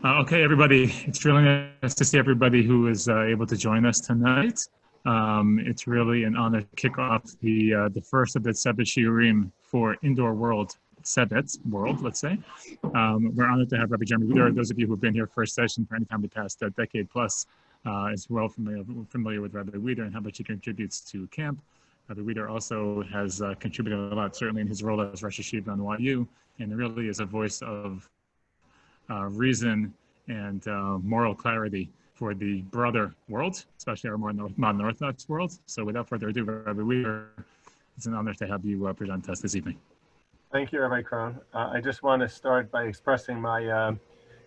Okay, everybody. It's really nice to see everybody who is able to join us tonight. It's really an honor to kick off the first of the Tzevet Shiurim for Indoor World, Tzevet World, let's say. We're honored to have Rabbi Wieder. Those of you who have been here first session for any time the past decade plus is well familiar with Rabbi Wieder and how much he contributes to camp. Rabbi Wieder also has contributed a lot, certainly in his role as Rosh Hashiva on YU, and really is a voice of reason and moral clarity for the broader world, especially our more modern Orthodox world. So without further ado, Rabbi Wieder, it's an honor to have you present us this evening. Thank you, Rabbi Krohn. I just want to start by expressing my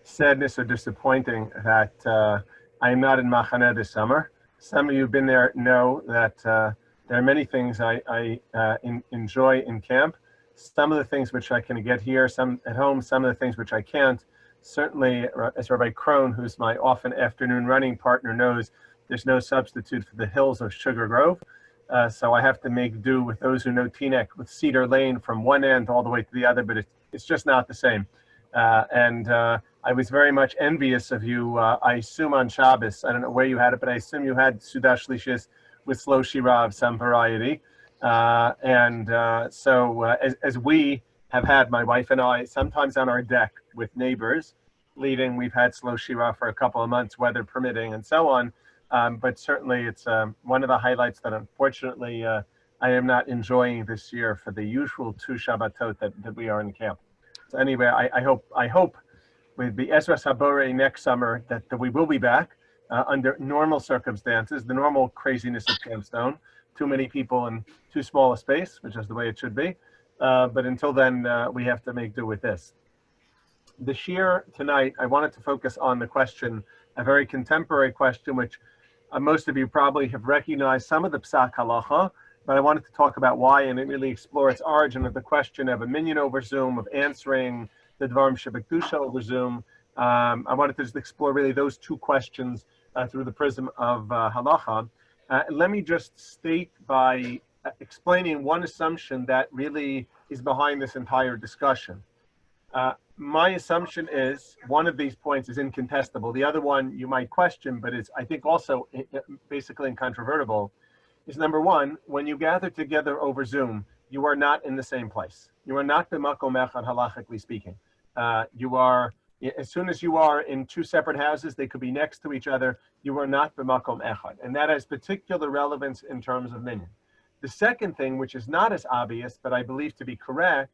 sadness or disappointing that I am not in Machaneh this summer. Some of you who've been there know that there are many things I enjoy in camp. Some of the things which I can get here, some at home, some of the things which I can't. Certainly, as Rabbi Krohn, who's my often afternoon running partner, knows, there's no substitute for the hills of Sugar Grove. So I have to make do with those who know Teaneck with Cedar Lane from one end all the way to the other, but it's just not the same. I was very much envious of you. I assume on Shabbos, I don't know where you had it, but I assume you had Sudash Lishis with slow Shira of some variety. As we have had, my wife and I, sometimes on our deck with neighbors leading, we've had slow Shira for a couple of months, weather permitting and so on. But certainly it's one of the highlights that unfortunately I am not enjoying this year for the usual two Shabbatot that we are in camp. So anyway, I hope with the Ezra Sabore next summer that we will be back under normal circumstances, the normal craziness of Camp Stone, too many people in too small a space, which is the way it should be. But until then, we have to make do with this. The shiur tonight, I wanted to focus on the question, a very contemporary question, which most of you probably have recognized some of the psak halacha, but I wanted to talk about why and really explore its origin of the question of a minyan over Zoom, of answering the dvarim shebekdusha over Zoom. I wanted to just explore really those two questions through the prism of halacha. Let me just state by explaining one assumption that really is behind this entire discussion. My assumption is one of these points is incontestable. The other one you might question, but is I think also basically incontrovertible, is number one, when you gather together over Zoom, you are not in the same place. You are not b'makom echad halachically speaking. You are, as soon as you are in two separate houses, they could be next to each other, you are not b'makom echad. And that has particular relevance in terms of minyan. The second thing, which is not as obvious, but I believe to be correct,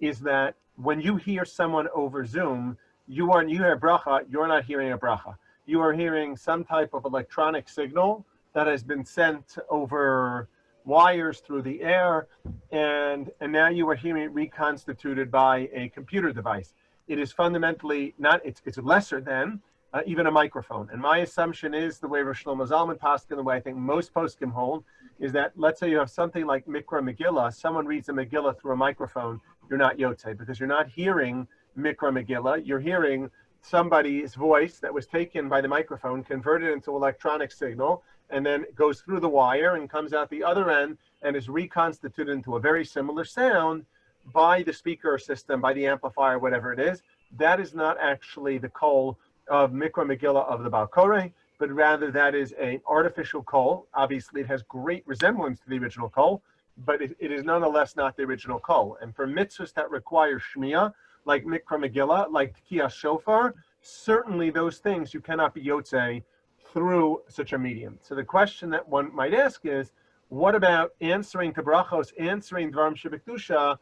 is that when you hear someone over Zoom, you hear a bracha, you're not hearing a bracha. You are hearing some type of electronic signal that has been sent over wires through the air, and now you are hearing it reconstituted by a computer device. It is fundamentally not, it's lesser than even a microphone. And my assumption is the way Rosh Shlomo Zalman Paskin, the way I think most poskim hold, is that let's say you have something like Mikra Megillah, someone reads a Megillah through a microphone, you're not Yotzei, because you're not hearing Mikra Megillah, you're hearing somebody's voice that was taken by the microphone, converted into electronic signal, and then goes through the wire and comes out the other end and is reconstituted into a very similar sound by the speaker system, by the amplifier, whatever it is. That is not actually the kol of Mikra Megillah of the Baal Koreh, but rather that is an artificial kol. Obviously, it has great resemblance to the original kol, but it is nonetheless not the original kol. And for mitzvahs that require shmiyah, like Mikra Megillah, like Tekiyah Shofar, certainly those things you cannot be yotzei through such a medium. So the question that one might ask is, what about answering to brachos, answering dvarim shebekdusha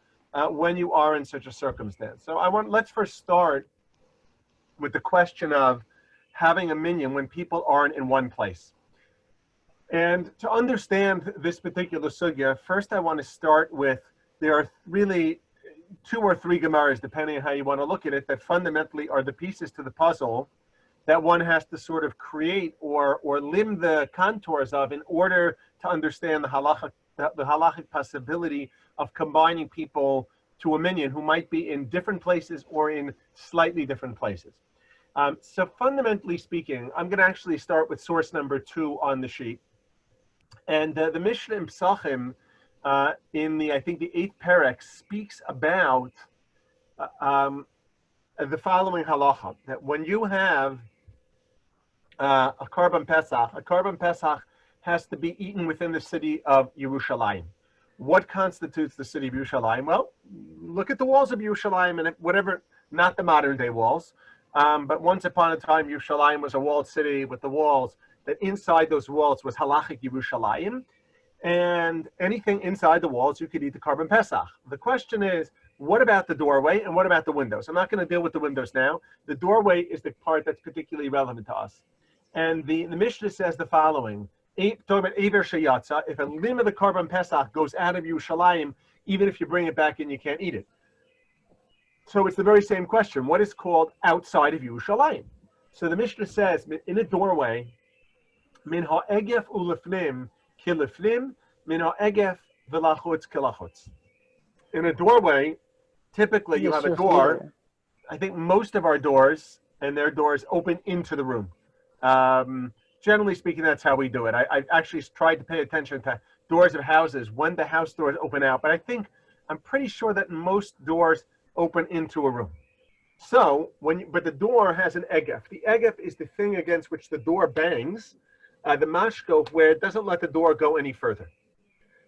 when you are in such a circumstance? So let's first start with the question of having a minyan when people aren't in one place. And to understand this particular sugya, first I want to start with, there are really two or three gemaras, depending on how you want to look at it, that fundamentally are the pieces to the puzzle that one has to sort of create or limn the contours of in order to understand the halachic possibility of combining people to a minyan who might be in different places or in slightly different places. So fundamentally speaking, I'm going to actually start with source number 2 on the sheet. And the Mishnah in Psachim, in the, I think the 8th perek, speaks about the following halacha, that when you have a Korban Pesach has to be eaten within the city of Yerushalayim. What constitutes the city of Yerushalayim? Well, look at the walls of Yerushalayim and whatever, not the modern day walls, but once upon a time, Yerushalayim was a walled city with the walls, that inside those walls was halachic Yerushalayim, and anything inside the walls, you could eat the Korban Pesach. The question is, what about the doorway and what about the windows? I'm not going to deal with the windows now. The doorway is the part that's particularly relevant to us. And the Mishnah says the following, talking about Eiver Sheyatza, if a limb of the Korban Pesach goes out of Yerushalayim, even if you bring it back in, you can't eat it. So it's the very same question. What is called outside of Yerushalayim? So the Mishnah says, in a doorway, min ha'egef ulefnim kilefnim, min ha'egef v'lachutz kilachutz. In a doorway, typically you have a door. I think most of our doors and their doors open into the room. Generally speaking, that's how we do it. I actually tried to pay attention to doors of houses when the house doors open out, but I'm pretty sure that most doors open into a room. So but the door has an egef. The egef is the thing against which the door bangs, the mashko, where it doesn't let the door go any further.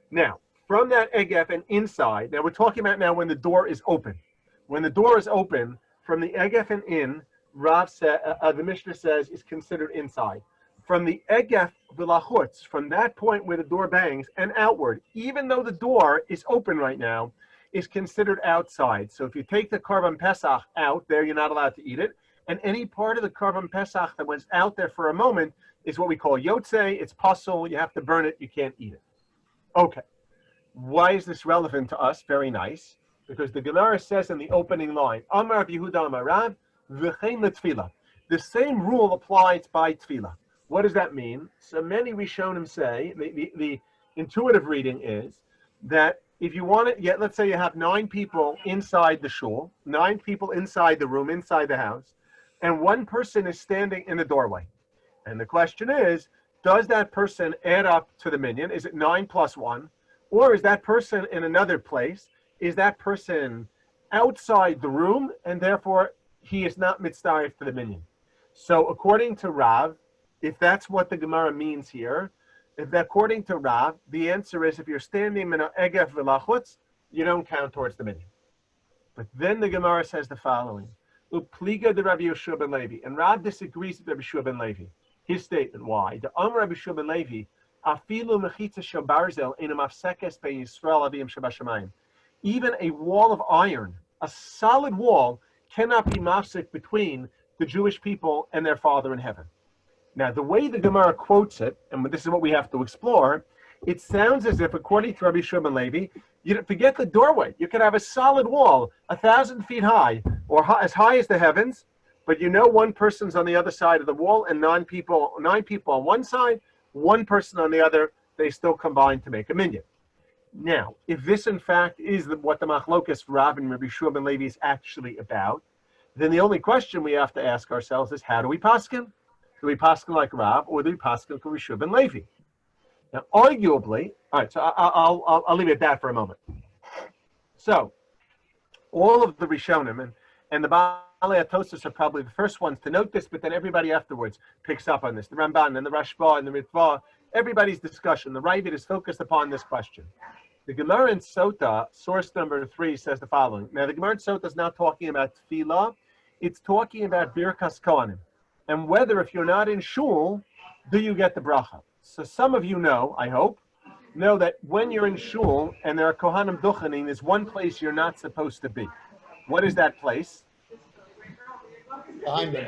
Now, from that egef and inside, now we're talking about now when the door is open. When the door is open, from the egef and in, the Mishnah says, is considered inside. From the egef v'lachutz, from that point where the door bangs and outward, even though the door is open right now, is considered outside. So if you take the Korban Pesach out there, you're not allowed to eat it. And any part of the Korban Pesach that was out there for a moment is what we call yotze. It's pasul. You have to burn it. You can't eat it. Okay. Why is this relevant to us? Very nice. Because the Gemara says in the opening line, Amar Rabbi Yehuda Amar Rab, v'chein letfila. The same rule applies by tefillah. What does that mean? So many Rishonim say, the intuitive reading is that if you want to, let's say you have 9 people inside the shul, 9 people inside the room, inside the house, and 1 person is standing in the doorway. And the question is, does that person add up to the minyan? Is it 9 plus 1? Or is that person in another place? Is that person outside the room, and therefore he is not mitzdarif to the minyan? So according to Rav, if that's what the Gemara means here, according to Rav, the answer is if you're standing in an egef v'lachutz, you don't count towards the minyan. But then the Gemara says the following: Upliga de Rabbi Yeshua ben Levi, and Rav disagrees with Rabbi Yeshua ben Levi. His statement: why? The Rabbi Yeshua ben Levi, afilu mechitza shel barzel ina mafsekes be Yisrael avim shabashamayim. Even a wall of iron, a solid wall, cannot be mafsek between the Jewish people and their Father in heaven. Now, the way the Gemara quotes it, and this is what we have to explore, it sounds as if, according to Rabbi Yeshua ben Levi, you forget the doorway. You could have a solid wall, 1,000 feet high, or as high as the heavens, but 1 person's on the other side of the wall, and 9 people on one side, 1 person on the other. They still combine to make a minyan. Now, if this in fact is what the Machlokas Rav and Rabbi Yeshua ben Levi is actually about, then the only question we have to ask ourselves is, how do we paskin? Do we paskin like Rav, or do we paskin like Rabbi Yeshua ben Levi? Now, arguably, all right, so I'll leave it at that for a moment. So, all of the Rishonim and the Baalei HaTosfos are probably the first ones to note this, but then everybody afterwards picks up on this. The Ramban and the Rashba and the Ritva, everybody's discussion, the Rabbi is focused upon this question. The Gemara in Sota, source number 3, says the following. Now, the Gemara in Sota is not talking about tefillah, it's talking about birkas kohanim, and whether, if you're not in shul, do you get the bracha. So some of you know, I hope, know that when you're in shul and there are kohanim duchenim, there's one place you're not supposed to be. What is that place? Behind them.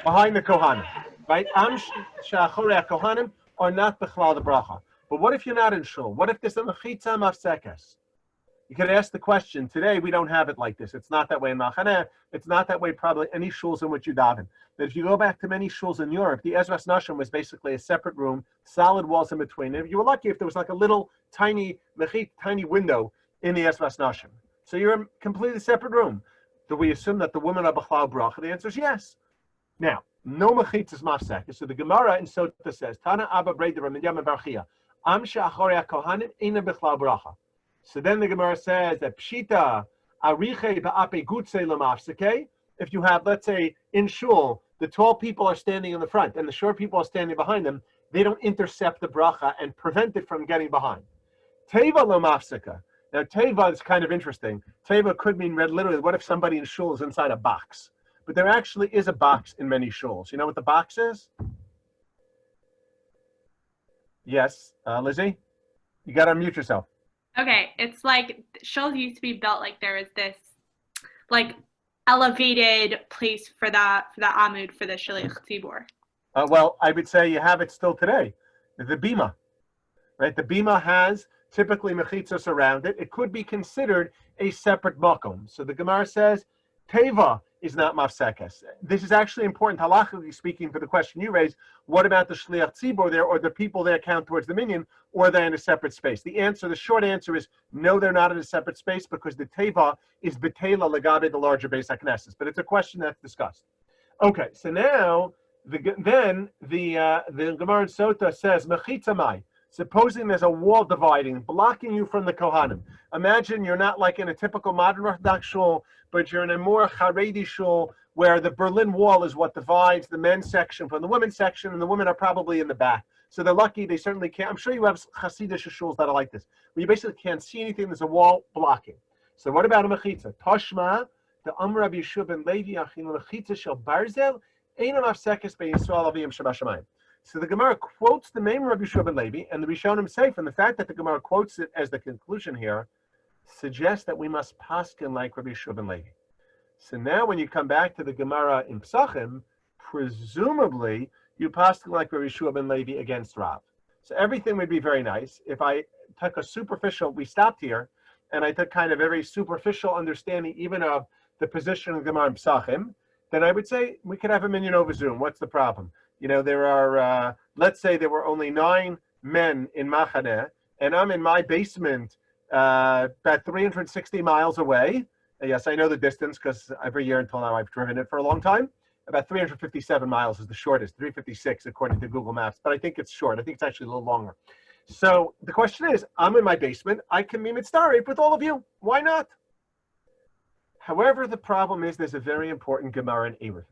Behind the kohanim, right? Am sha'achorei kohanim are not b'chlal the bracha. But what if you're not in shul? What if there's a mechitza mafsekes? You could ask the question. Today we don't have it like this. It's not that way in Machaneh. It's not that way probably any shuls in which you daven. But if you go back to many shuls in Europe, the Ezras Nashim was basically a separate room, solid walls in between. And you were lucky if there was like a little tiny window in the Ezras Nashim. So you're in a completely separate room. Do we assume that the women are b'chlal bracha? The answer is yes. Now, no mechitzas mafsekes. So the Gemara in Sota says, Tana Abba Breder Midyam Barchia, Am she'achorei kohanim ina b'chlal bracha. So then the Gemara says that pshita ariche ba'ape gutze lamafseke, if you have, let's say, in shul, the tall people are standing in the front and the short people are standing behind them, they don't intercept the bracha and prevent it from getting behind. Teva lo mafsika. Now, teva is kind of interesting. Teva could mean read literally, what if somebody in shul is inside a box? But there actually is a box in many shuls. You know what the box is? Yes, Lizzie? You got to unmute yourself. Okay, it's like shuls used to be built like there was this like elevated place for the amud for the shaliach tzibur. Well, I would say you have it still today. The bima, right? The bima has typically mechitzos around it. It could be considered a separate makom. So the Gemara says, teva is not mafsekes. This is actually important, halachically speaking, for the question you raised. What about the shliach tzibur there, or the people there count towards the minyan, or they're in a separate space? The short answer is no, they're not in a separate space because the teva is betela legabe, the larger base haknesses. But it's a question that's discussed. Okay, so now the Gemara in Sota says mechitza mai. Supposing there's a wall dividing, blocking you from the Kohanim. Imagine you're not like in a typical modern Orthodox shul, but you're in a more Haredi shul where the Berlin Wall is what divides the men's section from the women's section, and the women are probably in the back. So they're lucky, they certainly can't. I'm sure you have Hasidic shuls that are like this, where you basically can't see anything, there's a wall blocking. So what about a mechitza? Toshma, the Rabbi Yeshua ben Levi, achin mechitza shel barzel, einam afsekes be Yisrael aviyim shabashamayim. So the Gemara quotes the name Rabbi Yeshua ben Levi, and the Rishonim say, from the fact that the Gemara quotes it as the conclusion here, suggests that we must paskin like Rabbi Yeshua ben Levi. So now when you come back to the Gemara in Psachim, presumably you paskin like Rabbi Yeshua ben Levi against Rav. So everything would be very nice. If I took a superficial, we stopped here, and I took kind of a very superficial understanding even of the position of the Gemara in Psachim, then I would say we could have a minyan over Zoom. What's the problem? You know, there are, let's say there were only 9 men in Machaneh, and I'm in my basement about 360 miles away. Yes, I know the distance because every year until now I've driven it for a long time. About 357 miles is the shortest, 356 according to Google Maps, but I think it's short. I think it's actually a little longer. So the question is, I'm in my basement. I can be mitzdarif with all of you. Why not? However, the problem is there's a very important Gemara in Eruvin.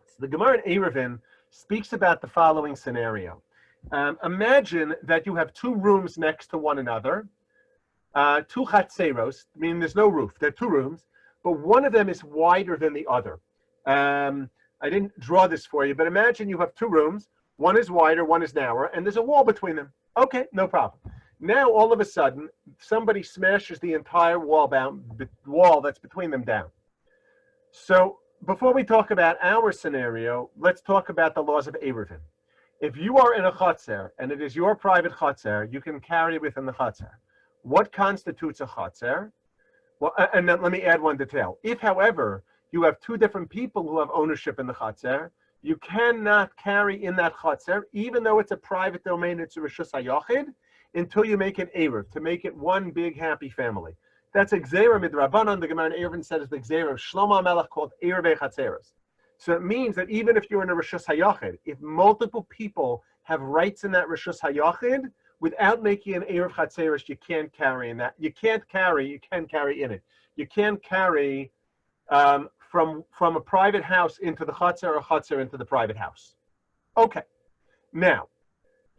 So the Gemara in Eruvin speaks about the following scenario. Imagine that you have 2 rooms next to one another, 2 chatzeros, meaning there's no roof. There are 2 rooms, but one of them is wider than the other. I didn't draw this for you, but imagine you have 2 rooms. One is wider, one is narrower, and there's a wall between them. Okay, no problem. Now, all of a sudden, somebody smashes the entire wall that's between them down. So before we talk about our scenario, let's talk about the laws of Eruvin. If you are in a chotzer and it is your private chotzer, you can carry within the chotzer. What constitutes a chotzer? Well, and then let me add one detail. If, however, you have 2 different people who have ownership in the chotzer, you cannot carry in that chotzer, even though it's a private domain, it's a reshus hayachid, until you make it eruv, to make it one big happy family. That's a gzeira midrabanan. The Gemara in Eruvin said is the gzeira of Shlomo HaMelech called eruvei chatzeros. So it means that even if you're in a reshus hayachid, if multiple people have rights in that reshus hayachid, without making an eruv chatzeros, you can't carry in that. You can carry in it. You can't carry from a private house into the chatzer, or chatzer into the private house. Okay. Now,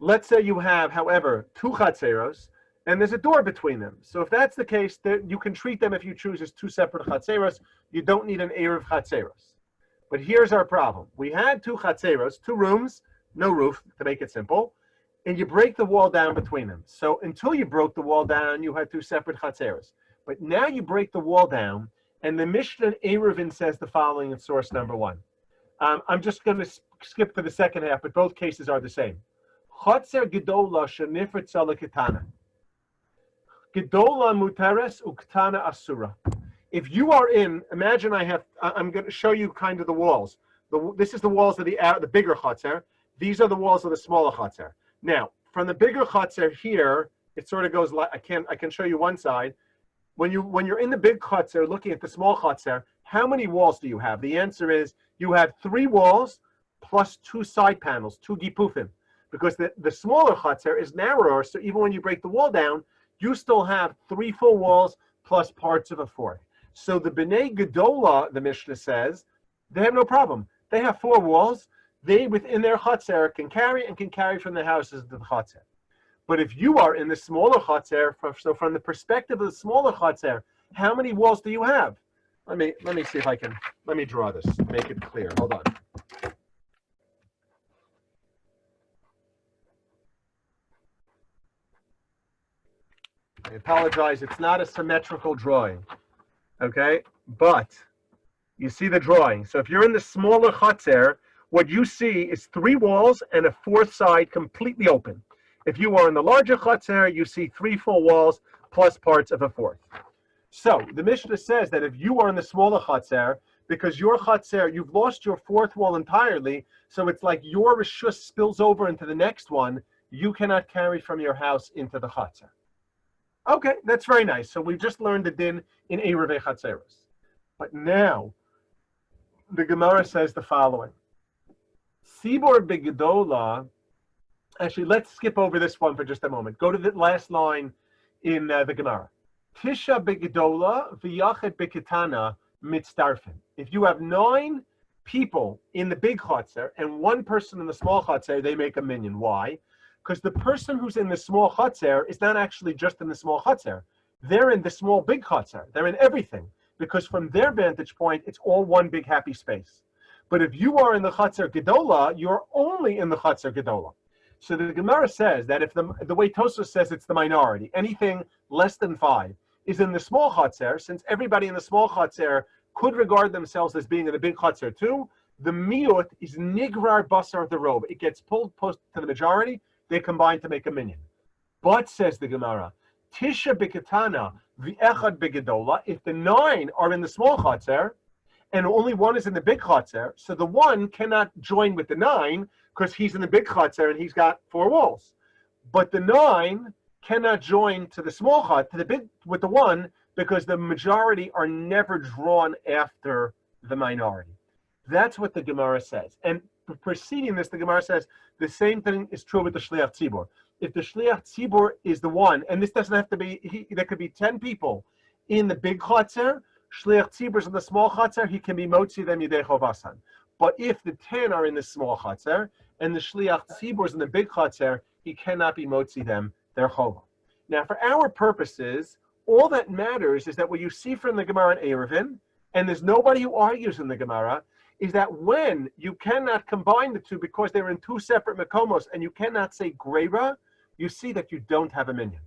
let's say you have, however, 2 chatzeros, and there's a door between them. So if that's the case, you can treat them, if you choose, as 2 separate chatzeros. You don't need an eruv chatzeros. But here's our problem. We had 2 chatzeros, 2 rooms, no roof, to make it simple, and you break the wall down between them. So until you broke the wall down, you had 2 separate chatzeros. But now you break the wall down, and the Mishnah in Eruvin says the following in source number 1. I'm just going to skip to the second half, but both cases are the same. Chatzer gedola shenifritza leketana. Gedola muteres uktana asura. If you are in, imagine I'm going to show you kind of the walls. This is the walls of the bigger chatzer. These are the walls of the smaller chatzer. Now, from the bigger chatzer here, it sort of goes like, I can show you one side. When you're in the big chatzer looking at the small chatzer, how many walls do you have? The answer is you have 3 walls plus 2 side panels, 2 gipufim. Because the smaller chatzer is narrower, so even when you break the wall down, you still have 3 full walls plus parts of a 4th. So the Bnei Gedola, the Mishnah says, they have no problem. They have 4 walls. They, within their Chatzer, can carry from their houses to the Chatzer. But if you are in the smaller Chatzer, so from the perspective of the smaller Chatzer, how many walls do you have? Let me see if I can, let me draw this, make it clear. Hold on. I apologize, it's not a symmetrical drawing, okay? But you see the drawing. So if you're in the smaller Chatzer, what you see is 3 walls and a 4th side completely open. If you are in the larger Chatzer, you see 3 full walls plus parts of a 4th. So the Mishnah says that if you are in the smaller Chatzer, because your Chatzer, you've lost your 4th wall entirely, so it's like your Rishus spills over into the next one, you cannot carry from your house into the Chatzer. Okay, that's very nice. So we've just learned the din in Eiruvei Chatzeros. But now, the Gemara says the following. Sibor begedola. Actually, let's skip over this one for just a moment. Go to the last line in the Gemara. Tisha begedola v'yachet beketana mitzdarfen. If you have 9 people in the big Chatzer and 1 person in the small Chatzer, they make a minyan. Why? Because the person who's in the small Chatzer is not actually just in the small Chatzer. They're in the small big Chatzer. They're in everything. Because from their vantage point, it's all one big happy space. But if you are in the Chatzer Gedola, you're only in the Chatzer Gedola. So the Gemara says that if the way Tosfos says it's the minority, anything less than 5 is in the small Chatzer, since everybody in the small Chatzer could regard themselves as being in the big Chatzer too, the miut is nigrar basar of the robe. It gets pulled to the majority, they combine to make a minyan. But, says the Gemara, Tisha b'ketana v'echad b'gedola, if the 9 are in the small Chatzer, and only 1 is in the big Chatzer, so the 1 cannot join with the 9, because he's in the big Chatzer and he's got 4 walls. But the 9 cannot join to the small Chatzer, to the big, with the 1, because the majority are never drawn after the minority. That's what the Gemara says. And preceding this, the Gemara says the same thing is true with the Shliach Tzibur. If the Shliach Tzibur is the one, and this doesn't have to be, there could be 10 people in the big Chatzer, Shliach Tzibur is in the small Chatzer, he can be Motzi them Yidei Chovasan. But if the 10 are in the small Chatzer, and the Shliach Tzibur is in the big Chatzer, he cannot be Motzi them, their Chova. Now, for our purposes, all that matters is that what you see from the Gemara in Eruvin, and there's nobody who argues in the Gemara, is that when you cannot combine the two because they're in 2 separate Mekomos, and you cannot say Greira, you see that you don't have a minyan,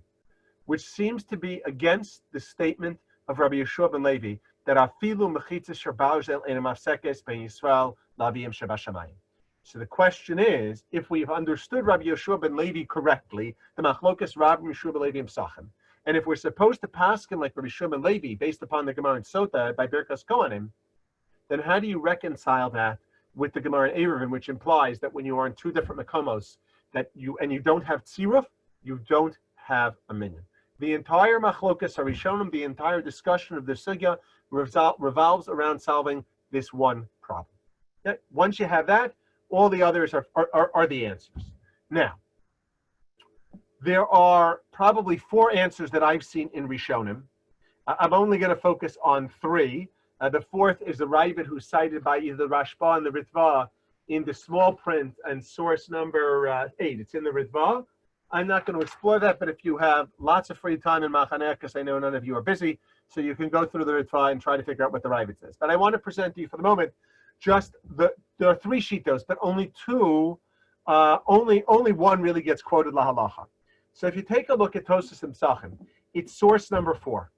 which seems to be against the statement of Rabbi Yeshua ben Levi that afilu mechitzas sherbalzel en mafsekes ben Yisrael laviyim shebashamayim. So the question is, if we've understood Rabbi Yeshua ben Levi correctly, the machlokas Rabbi Yeshua ben Levi Psachim, and if we're supposed to paskin like Rabbi Yeshua ben Levi based upon the Gemara in Sota by Birkas Kohanim, then how do you reconcile that with the Gemara in Eruvin, which implies that when you are in 2 different Mekomos, that you don't have tziruf, you don't have a minyan. The entire machlokas harishonim, the entire discussion of the sugya revolves around solving this one problem. Okay? Once you have that, all the others are the answers. Now, there are probably 4 answers that I've seen in Rishonim. I'm only going to focus on 3. The 4th is the Rabbi who's cited by either the Rashba and the Ritva in the small print and source number 8. It's in the Ritva. I'm not going to explore that, but if you have lots of free time in Machaneh, because I know none of you are busy, so you can go through the Ritva and try to figure out what the Rabbi says. But I want to present to you for the moment just there are 3 shitos, but only 2, only 1 really gets quoted lahalacha. So if you take a look at Tosfos and Psachim, it's source number 4.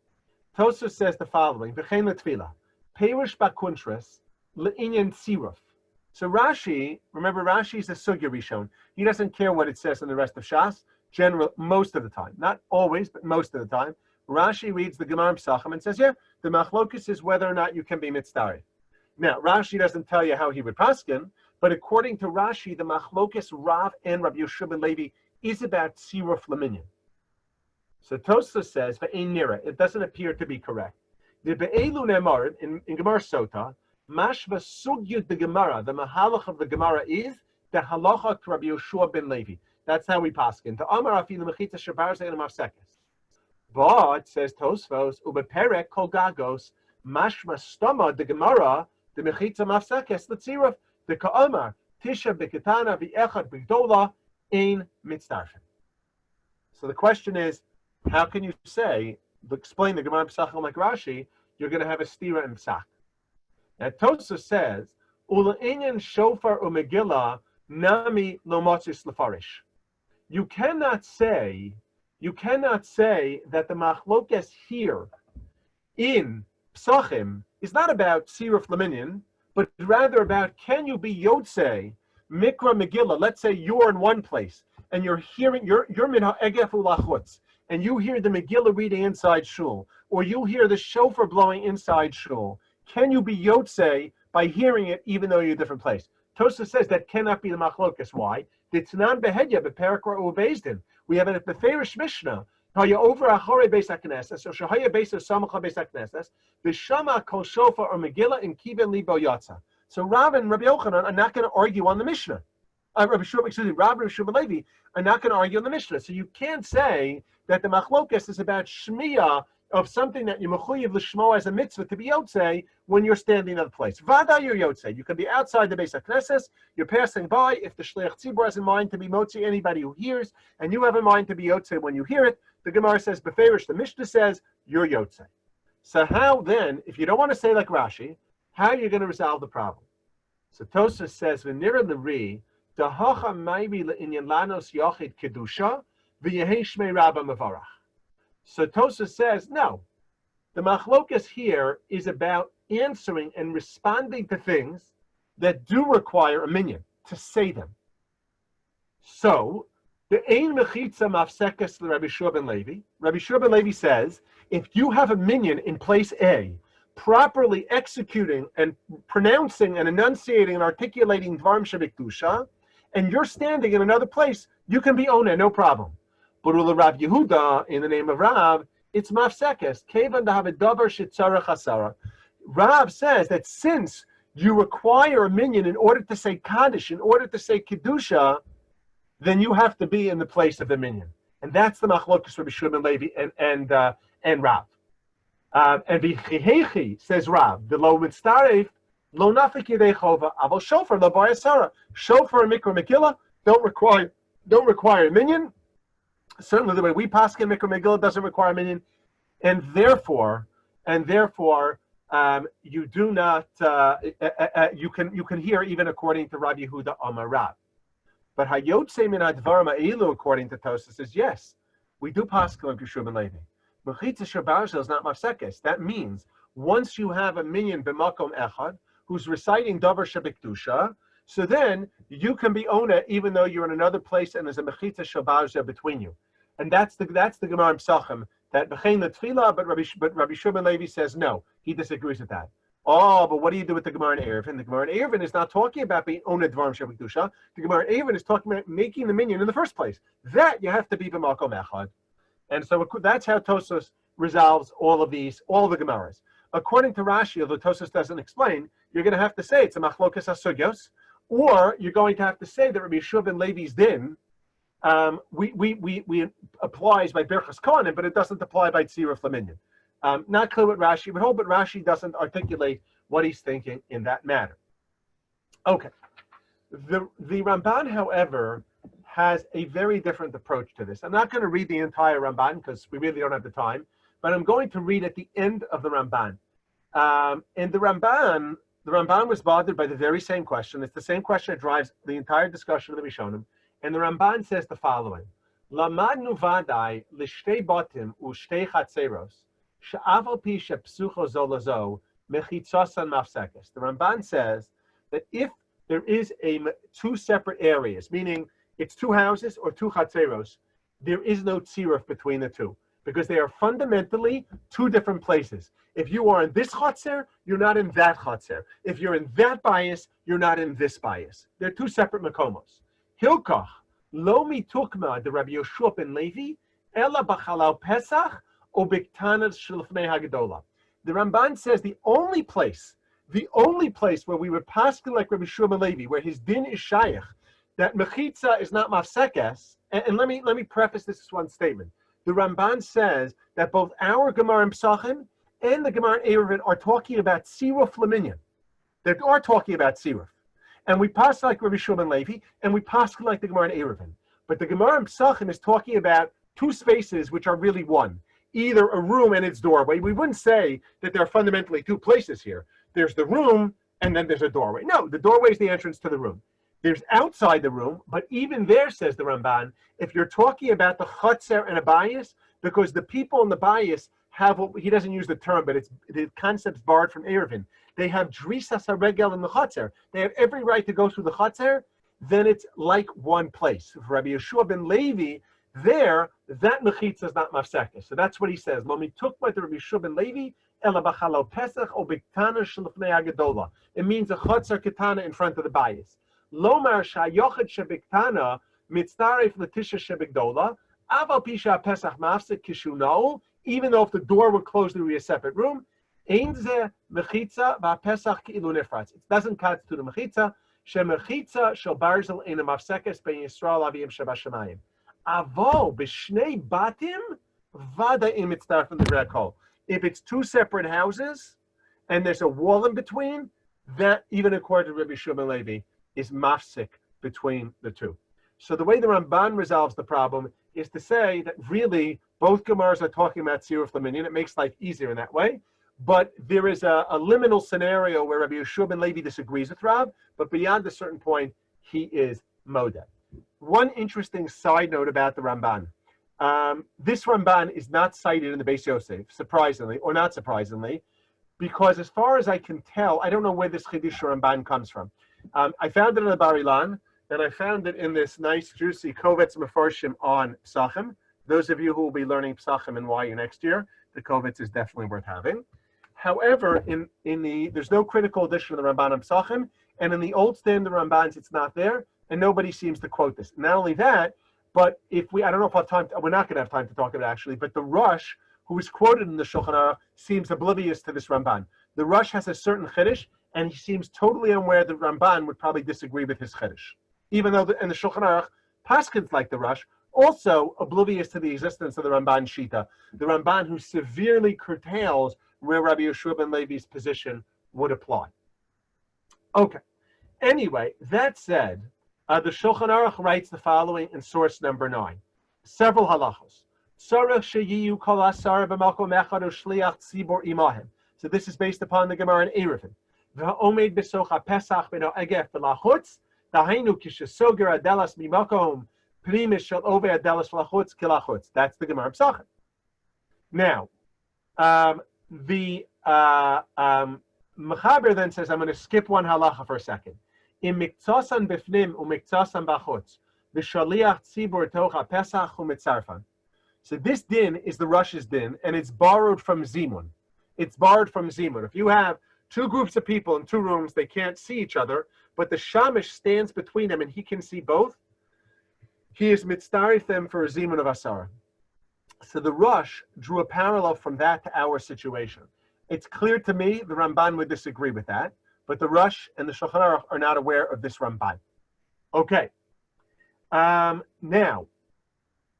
Tosfos says the following: V'chein l'tfila, Perush bakuntras le'inyan tziruf. So Rashi, remember Rashi is a sugya rishon. He doesn't care what it says in the rest of Shas. Most of the time, not always, but most of the time, Rashi reads the Gemara Psachim and says, yeah, the machlokus is whether or not you can be mitzdarei. Now, Rashi doesn't tell you how he would paskin, but according to Rashi, the machlokus Rav and Rabbi Yeshua ben Levi is about tziruf leminyan. So Tosfos says, v'ein nira, it doesn't appear to be correct. The be'elu nemar in Gemara Sota, mashva sugyud the Gemara, the mahalach of the Gemara is the halacha to Rabbi Yeshua ben Levi. That's how we paskin. To Amar afilu mechitza shebarze and mafsekes. But says Tosfos, ubeperek kol gagos mashma stama the Gemara the mechitza mafsekes l'tziruf the ka'amar tisha b'ketana v'echad b'gdola ein mitzdarfen. So the question is, how can you say, explain the Gemara Pesachim like Rashi, you're going to have a stira in Pesach? Now Tosa says, Ula'inyan shofar u'megillah nami lo motzis lefarish. You cannot say that the machlokes here in Pesachim is not about Siruf Laminyan, but rather about can you be Yotzei, Mikra Megillah. Let's say you're in one place and you're hearing, you're minha egef ulachutz, and you hear the Megillah reading inside shul, or you hear the shofar blowing inside shul. Can you be Yotzei by hearing it even though you're in a different place? Tosa says that cannot be the machlokas. Why? Ditnan behedya beperakra ubezdin. We have a beferish Mishnah. Haya over achore beis hakneses, or shahaya beis samacha beis hakneses. B'shama kol shofar or Megillah in kiven libo yatsa. So Rav and Rabbi Yochanan are not going to argue on the Mishnah. Rav and Rabbi Levi are not going to argue on the Mishnah. So you can't say that the machlokas is about shmiya of something that you mechuyev l'shmo as a mitzvah to be yotzei when you're standing in a place. Vada you're yotzei. You can be outside the Beis HaKnesses, you're passing by. If the shliach tzibur has in mind to be motzi anybody who hears, and you have in mind to be yotzei when you hear it, the Gemara says beferish. The Mishnah says you're yotzei. So how then, if you don't want to say like Rashi, how are you going to resolve the problem? So Tosas says v'nira l'ri dahacha maybe le'inyan lanos yochid kedusha v'yehi shmei rabba mevarach. So Tosa says, no, the machlokas here is about answering and responding to things that do require a minyan, to say them. So, the ein mechitza mafsekas Rabbi Shiur ben Levi. Rabbi Shiur ben Levi says, if you have a minyan in place A, properly executing and pronouncing and enunciating and articulating dvarim shebikdusha, and you're standing in another place, you can be oneh, no problem. But with Rav Yehuda, in the name of Rav, it's mafsekes. Kevan dahavid davar shetzarach hasara. Rav says that since you require a minyan in order to say kaddish, in order to say kedusha, then you have to be in the place of the minyan, and that's the machlokas Rabbi Shiur ben Levi and Rav. And v'chihechi says Rav, the lo mitzaref lo nafik yedei chova aval shofar lo b'yasara. Shofar and mikra megillah don't require a minyan. Certainly, the way we paskin Mikra Megillah doesn't require a minyan, and therefore, you do not. You can hear even according to Rabbi Yehuda Amar Rav. But Hayotze min advarim ha'elu, according to Tosas, says yes, we do paskin like Shiur ben Levi. Mechitza shabarzel is not mafsekes. That means once you have a minyan b'makom echad who's reciting davar shebikdusha, so then you can be oneh even though you're in another place and there's a mechitza shabarzel between you. And that's the Gemara in Pesachim, that b'chein l'tfila, but Rabbi Shiur ben Levi says no, he disagrees with that. Oh, but what do you do with the Gemara in Eruvin? The Gemara in Eruvin is not talking about being oned dvarim shebikdusha. The Gemara in Eruvin is talking about making the minyan in the first place. That you have to be b'makom echad. And so that's how Tosas resolves all of the Gemaras. According to Rashi, although Tosas doesn't explain, you're going to have to say it's a machlokas hasugyos, or you're going to have to say that Rabbi Shiur ben Levi's din we applies by Berchas Kohanim, but it doesn't apply by Tziruf Laminyan. Not clear what Rashi would hold, but Rashi doesn't articulate what he's thinking in that matter. Okay. The Ramban, however, has a very different approach to this. I'm not going to read the entire Ramban because we really don't have the time, but I'm going to read at the end of the Ramban. And the Ramban was bothered by the very same question. It's the same question that drives the entire discussion of the Rishonim. And the Ramban says the following: Lamadnu vadai l'shtei batim u'shtei chatzeros she'aval pi shepsucho zolazo mechitzosan mafsekes. The Ramban says that if there is two separate areas, meaning it's two houses or two chatzeros, there is no tziruf between the two because they are fundamentally two different places. If you are in this chatzer, you're not in that chatzer. If you're in that bias, you're not in this bias. They're two separate makomos. Hilkach lo mitukma de Rabbi Yoshua ben Levi ela b'chalal Pesach o b'ktanas shlifnei hagadola. The Ramban says the only place where we would paskin like Rabbi Yoshua ben Levi, where his din is shayach, that mechitza is not mafsekes. And let me preface this with one statement. The Ramban says that both our Gemara in Pesachim and the Gemara and Eruvin are talking about Siruf Laminyan. They are talking about Siruf. And we pass like Rabbi Shua ben Levi, and we pass like the Gemara and Eruvin. But the Gemara in Pesachim is talking about two spaces which are really one. Either a room and its doorway. We wouldn't say that there are fundamentally two places here. There's the room, and then there's a doorway. No, the doorway is the entrance to the room. There's outside the room, but even there, says the Ramban, if you're talking about the Chotzer and a bias, because the people in the bias have, what he doesn't use the term, but it's the concept's borrowed from Eruvin. They have Drisas HaRegel in the Chotzer. They have every right to go through the Chotzer, then it's like one place. For Rabbi Yeshua ben Levi, there, that mechitza is not mafseka. So that's what he says. Lo mituk by Rabbi Yeshua ben Levi, ela b'chalal pesach o b'ktana shelifnei agadola. It means a chotzer ketana in front of the bias. Lomar shayochad shebiktana mitzaref l'tisha shebigdola. Aval pisha pesach mafsek kishuno. Even though if the door would close, there would be a separate room. Ein ze mechitza v'pesach ki'ilu nifratz. It doesn't constitute a mechitza. Shemechitza shel barzel ein a mafsekes ben Yisrael aviyim shebashamayim. Avo b'shnei batim vada im mitzdarf in the rekol. If it's two separate houses and there's a wall in between, that even according to Rabbi Shua ben Levi is mafsik between the two. So the way the Ramban resolves the problem is to say that really both Gemaras are talking about Siruf Laminyan. It makes life easier in that way. But there is a liminal scenario where Rabbi Yeshua ben Levi disagrees with Rav, but beyond a certain point, he is modeh. One interesting side note about the Ramban. This Ramban is not cited in the Beis Yosef, surprisingly, or not surprisingly, because as far as I can tell, I don't know where this Chidush Ramban comes from. I found it in the Bar Ilan, and I found it in this nice, juicy Kovetz Mefarshim on Pesachim. Those of you who will be learning Pesachim and YU next year, the Kovetz is definitely worth having. However, there's no critical edition of the Ramban on Pesachim, and in the old standard Rambans, it's not there, and nobody seems to quote this. Not only that, but I don't know if I'll have time, we're not going to have time to talk about it actually, but the Rosh, who is quoted in the Shulchan Aruch, seems oblivious to this Ramban. The Rosh has a certain Chiddush, and he seems totally unaware that Ramban would probably disagree with his Chiddush. Even though in the Shulchan Aruch, Paskins like the Rosh, also oblivious to the existence of the Ramban Shita, the Ramban who severely curtails where Rabbi Yeshua ben Levi's position would apply. Okay. Anyway, that said, the Shulchan Aruch writes the following in source number 9. Several halachos. So this is based upon the Gemara in Eruvin. That's the Gemara Pesachim. Now, the Mechaber then says, I'm going to skip one halacha for a second. In miktasan bifnim umiktasan bachutz, v'shaliach tzibur tocha pesach umitzarfan. So this din is the Rosh's din, and it's borrowed from Zimun. It's borrowed from Zimun. If you have two groups of people in two rooms, they can't see each other, but the shamish stands between them and he can see both, he is mitzdarif them for a Zimun of Asara. So the Rosh drew a parallel from that to our situation. It's clear to me the Ramban would disagree with that, but the Rosh and the Shulchan Aruch are not aware of this Ramban. Okay. Now,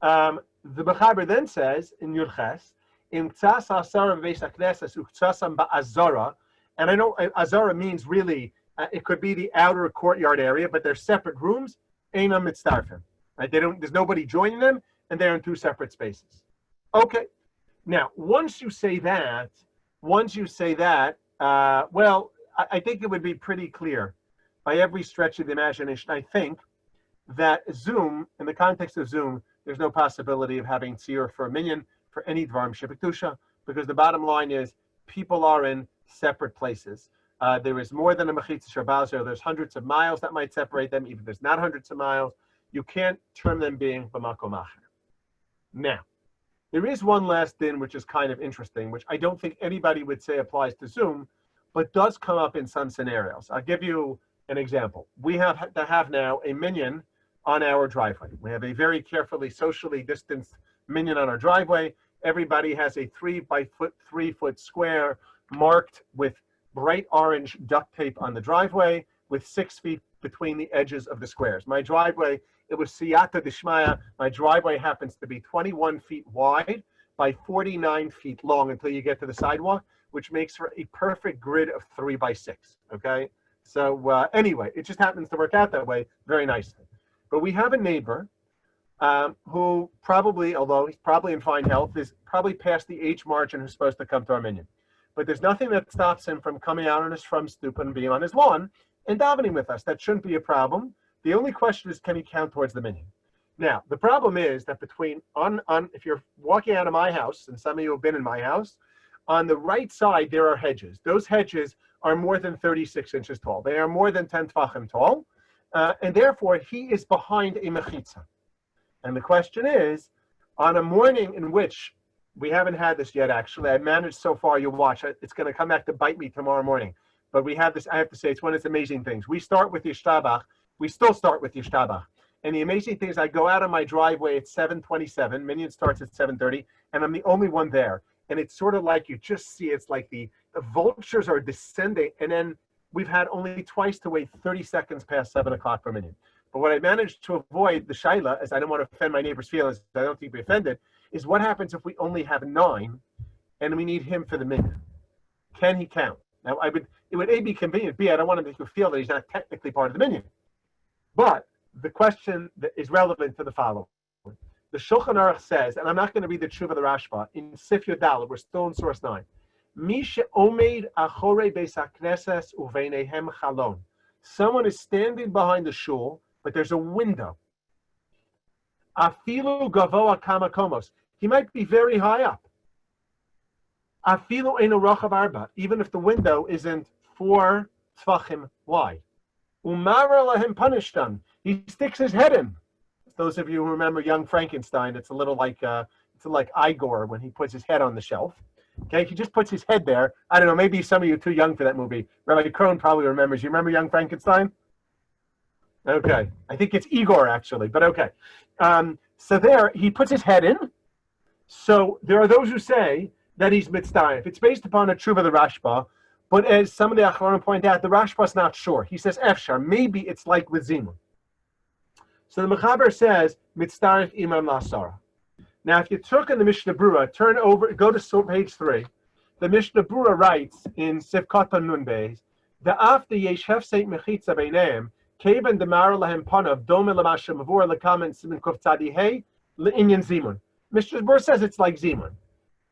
the Mechaber then says in Yurches, Im tzas asara v'beis hakneses uktzasam ba'azara, and I know azara means really it could be the outer courtyard area, but they're separate rooms. Einam mitzdarfim. Right? There's nobody joining them, and they're in two separate spaces. Okay. Now, once you say that, well, I think it would be pretty clear by every stretch of the imagination, I think, that Zoom, in the context of Zoom, there's no possibility of having tzir for a minyan for any dvarim shebektusha, because the bottom line is people are in separate places. There is more than a mechitza shabazir. There's hundreds of miles that might separate them, even if there's not hundreds of miles. You can't term them being b'makom acher. Now, there is one last din which is kind of interesting, which I don't think anybody would say applies to Zoom, but does come up in some scenarios. I'll give you an example. We have to have now a minyan on our driveway. We have a very carefully socially distanced minyan on our driveway. Everybody has a 3 foot square marked with bright orange duct tape on the driveway with 6 feet between the edges of the squares. My driveway, it was siyata dishmaya. My driveway happens to be 21 feet wide, by 49 feet long until you get to the sidewalk, which makes for a perfect grid of 3 by 6. Okay. So anyway, it just happens to work out that way very nicely. But we have a neighbor who probably, although he's probably in fine health, is probably past the age margin who's supposed to come to our minyan. But there's nothing that stops him from coming out on his from stoop and being on his lawn and davening with us. That shouldn't be a problem. The only question is, can he count towards the minyan? Now, the problem is that if you're walking out of my house, and some of you have been in my house, on the right side, there are hedges. Those hedges are more than 36 inches tall. They are more than 10 tefachim tall. And therefore, he is behind a mechitza. And the question is, on a morning in which, we haven't had this yet, actually. I've managed so far, you watch, it's going to come back to bite me tomorrow morning. But we have this, I have to say, it's one of its amazing things. We start with Yishtabach. We still start with Yishtabach. And the amazing thing is I go out on my driveway at 7:27. Minyan starts at 7:30, and I'm the only one there. And it's sort of like you just see, it's like the vultures are descending. And then we've had only twice to wait 30 seconds past 7 o'clock for minyan. But what I managed to avoid, the shaila, as I don't want to offend my neighbor's feelings, I don't think we offended, is what happens if we only have 9 and we need him for the minyan? Can he count? Now, it would A, be convenient, B, I don't want to make you feel that he's not technically part of the minyan. But the question that is relevant to the following. The Shulchan Aruch says, and I'm not going to read the Tshuva of the Rashba, in Sif Yodal, we're still in source 9. Mi she'omed achorei beis hakneses uveinehem chalon. Someone is standing behind the shul, but there's a window. Afilu gavoa kama komos. He might be very high up. Afilu eino rochav arba. Even if the window isn't 4 tfachim wide. Umara lahem panishtam. He sticks his head in. Those of you who remember Young Frankenstein, it's a little like Igor when he puts his head on the shelf. Okay, he just puts his head there. I don't know, maybe some of you are too young for that movie. Rabbi Krohn probably remembers. You remember Young Frankenstein? Okay, I think it's Igor actually, but okay. So there, he puts his head in. So there are those who say that he's mitzvah. It's based upon a Tshuva of the Rashba, but as some of the Acharonim point out, the Rashba's not sure. He says, Efshar, maybe it's like with Zimun. So the Mechaber says, mitzdarif imam lasara. Now, if you took in the Mishnah Brura, turn over, go to page 3. The Mishnah Brura writes in Sivkot Nun Beis, the after yesh hefseit mechitza beineim, keven demar lahem panav dome lamashem avur lekamen simin kuf tzadi hey leinyan zimun. Mishnah Brura says it's like zimun.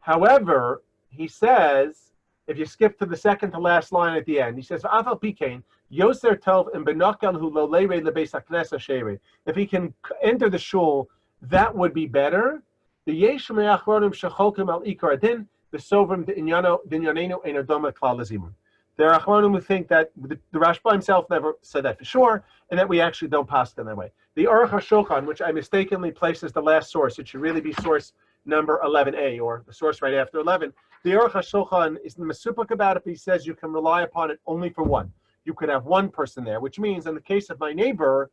However, he says, if you skip to the second to last line at the end, he says, "Afal pikein yoser tov and benokel hu lo leirei lebeis haknesa sheirei." If he can enter the shul, that would be better. The yesh me'achronim shecholkim al ikar adin the sovrim dinyanenu ein adoma klal lezimun. There are achronim who think that the Rashba himself never said that for sure, and that we actually don't pass them that way. The Aruch HaShulchan, which I mistakenly placed as the last source, it should really be source number 11a, or the source right after 11. The Aruch HaShulchan is the Mesupik about it, but he says you can rely upon it only for one. You could have one person there, which means in the case of my neighbor,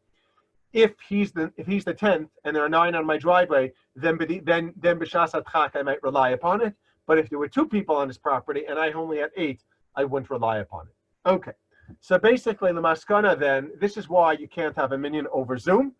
if he's the 10th and there are 9 on my driveway, then b'shas adchak I might rely upon it. But if there were 2 people on his property and I only had 8, I wouldn't rely upon it. Okay, so basically the maskana then, this is why you can't have a minyan over Zoom,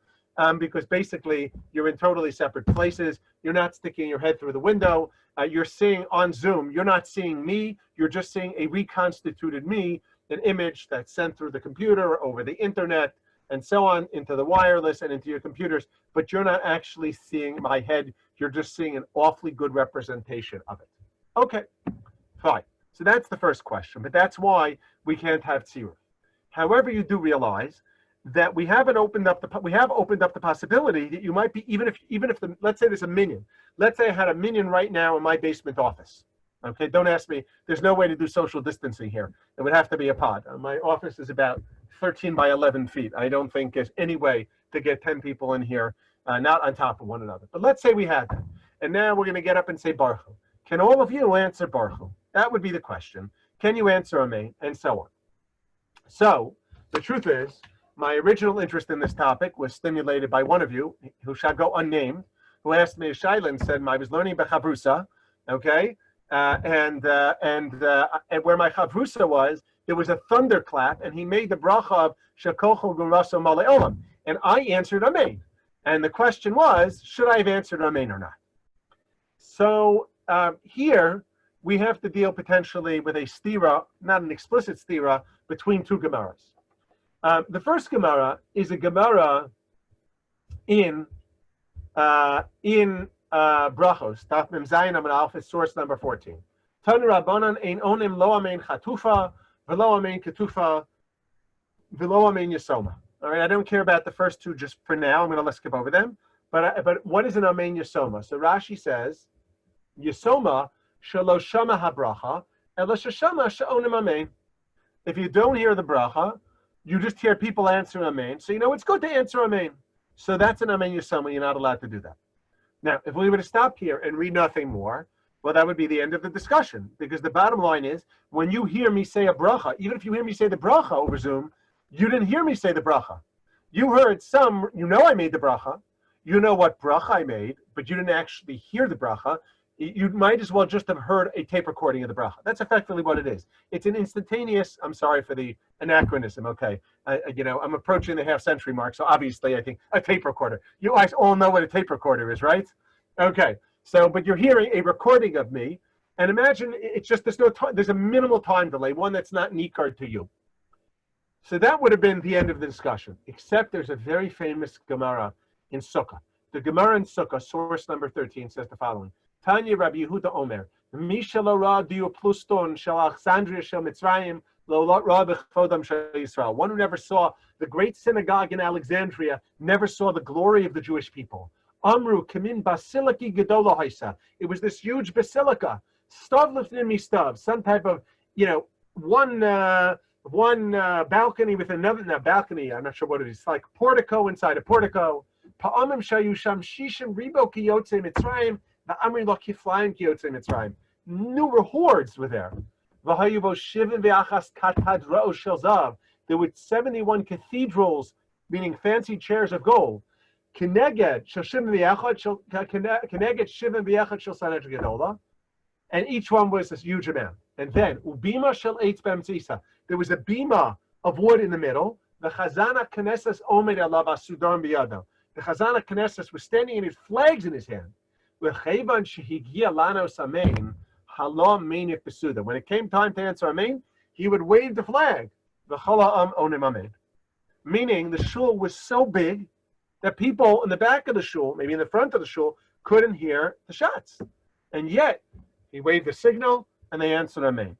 because basically you're in totally separate places. You're not sticking your head through the window. You're seeing on Zoom, you're not seeing me, you're just seeing a reconstituted me, an image that's sent through the computer or over the internet and so on into the wireless and into your computers, but you're not actually seeing my head. You're just seeing an awfully good representation of it. Okay, fine. So that's the first question, but that's why we can't have tziruf. However, you do realize that we have opened up the possibility that you might be, even if let's say there's a minyan. Let's say I had a minyan right now in my basement office. Okay, don't ask me. There's no way to do social distancing here. It would have to be a pod. My office is about 13 by 11 feet. I don't think there's any way to get 10 people in here, not on top of one another. But let's say we had that. And now we're going to get up and say Baruch Hu. Can all of you answer Baruch Hu? That would be the question. Can you answer Amen? And so on. So the truth is, my original interest in this topic was stimulated by one of you, who shall go unnamed, who asked me a shaila and said, I was learning Bechavrusa, okay? And where my Chavrusa was, there was a thunderclap, and he made the bracha of Shekocho Guraso Male Olam. And I answered Amen. And the question was, should I have answered Amen or not? So here we have to deal potentially with a stira, not an explicit stira, between two Gemaras. The first Gemara is a Gemara in Brachos, Taf Mem Zayin Amud Aleph, source number 14. Tanu Rabbanan ein onim lo amein chatufa, v'lo amein ketufa, v'lo amein yasoma. All right, I don't care about the first two just for now. I'm going to skip over them. But what is an amein yasoma? So Rashi says, yasoma shelo shama habracha, ela sheshama she'onim amein. If you don't hear the bracha, you just hear people answer amein. So you know it's good to answer amein. So that's an amein yasoma. You're not allowed to do that. Now, if we were to stop here and read nothing more, well, that would be the end of the discussion. Because the bottom line is, when you hear me say a bracha, even if you hear me say the bracha over Zoom, you didn't hear me say the bracha. You heard you know I made the bracha. You know what bracha I made, but you didn't actually hear the bracha. You might as well just have heard a tape recording of the bracha. That's effectively what it is. It's an instantaneous, I'm sorry for the anachronism, okay. I'm approaching the half-century mark, so obviously I think a tape recorder. You guys all know what a tape recorder is, right? Okay, but you're hearing a recording of me, and imagine it's just, there's a minimal time delay, one that's not nikar to you. So that would have been the end of the discussion, except there's a very famous Gemara in Sukkah. The Gemara in Sukkah, source number 13, says the following. Tanya Rabbi Yehuda Omer, Mishalo Ra Dio Pluston Shal Alexandria Shal Mitzrayim Lo Ra B'Chodam Shal Yisrael. One who never saw the great synagogue in Alexandria never saw the glory of the Jewish people. Amru Kamin Basiliki Gedola Haisa. It was this huge basilica. Stav Lifnim Mistav, some type of, one balcony with another balcony. I'm not sure what it is. It's like portico inside a portico. Pa'amim Shayu Sham Shishim Ribo Kiyotze Mitzrayim. New hordes were there. There were 71 cathedrals, meaning fancy chairs of gold. And each one was this huge amount. And then, there was a bima of wood in the middle. The Chazana Knesses was standing in his flags in his hand. When it came time to answer amen, he would wave the flag. Meaning the shul was so big that people in the back of the shul, maybe in the front of the shul, couldn't hear the shots. And yet, he waved the signal and they answered amen.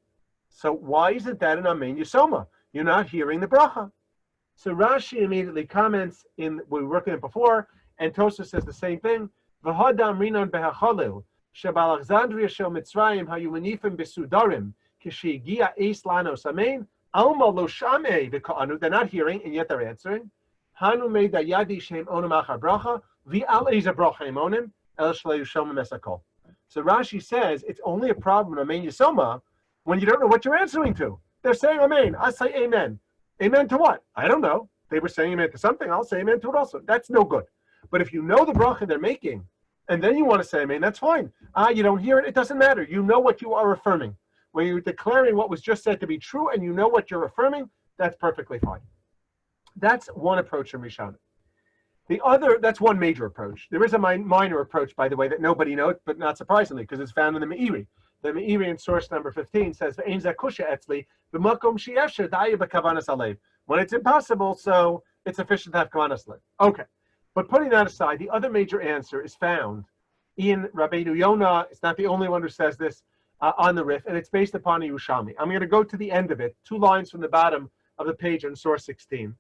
So why isn't that an amen yisoma? You're not hearing the bracha. So Rashi immediately comments we were working it before, and Tosafos says the same thing. V'hadam rinon behachalil shebalachzandria shel Mitzrayim hayumanifim besudarim kishigia eis lanos amen alma lo shamei v'ka'anu. They're not hearing, and yet they're answering. Hanu mei dayadi shem onim achar bracha v'al eza bracha emonim el shleyu shomim esakol. So Rashi says it's only a problem in amen yisoma when you don't know what you're answering to. They're saying amen. I say amen. Amen to what? I don't know. They were saying amen to something. I'll say amen to it also. That's no good. But if you know the bracha they're making, and then you want to say amen, that's fine. You don't hear it, it doesn't matter. You know what you are affirming. When you're declaring what was just said to be true, and you know what you're affirming, that's perfectly fine. That's one approach in Rishonim. The other, that's one major approach. There is a minor approach, by the way, that nobody knows, but not surprisingly, because it's found in the Meiri. The Meiri in source number 15 says, when it's impossible, so it's sufficient to have kavanas lev. Okay. But putting that aside, the other major answer is found in Rabbi Yonah. It's not the only one who says this on the Rif, and it's based upon a Yerushalmi. I'm going to go to the end of it, 2 lines from the bottom of the page on source 16.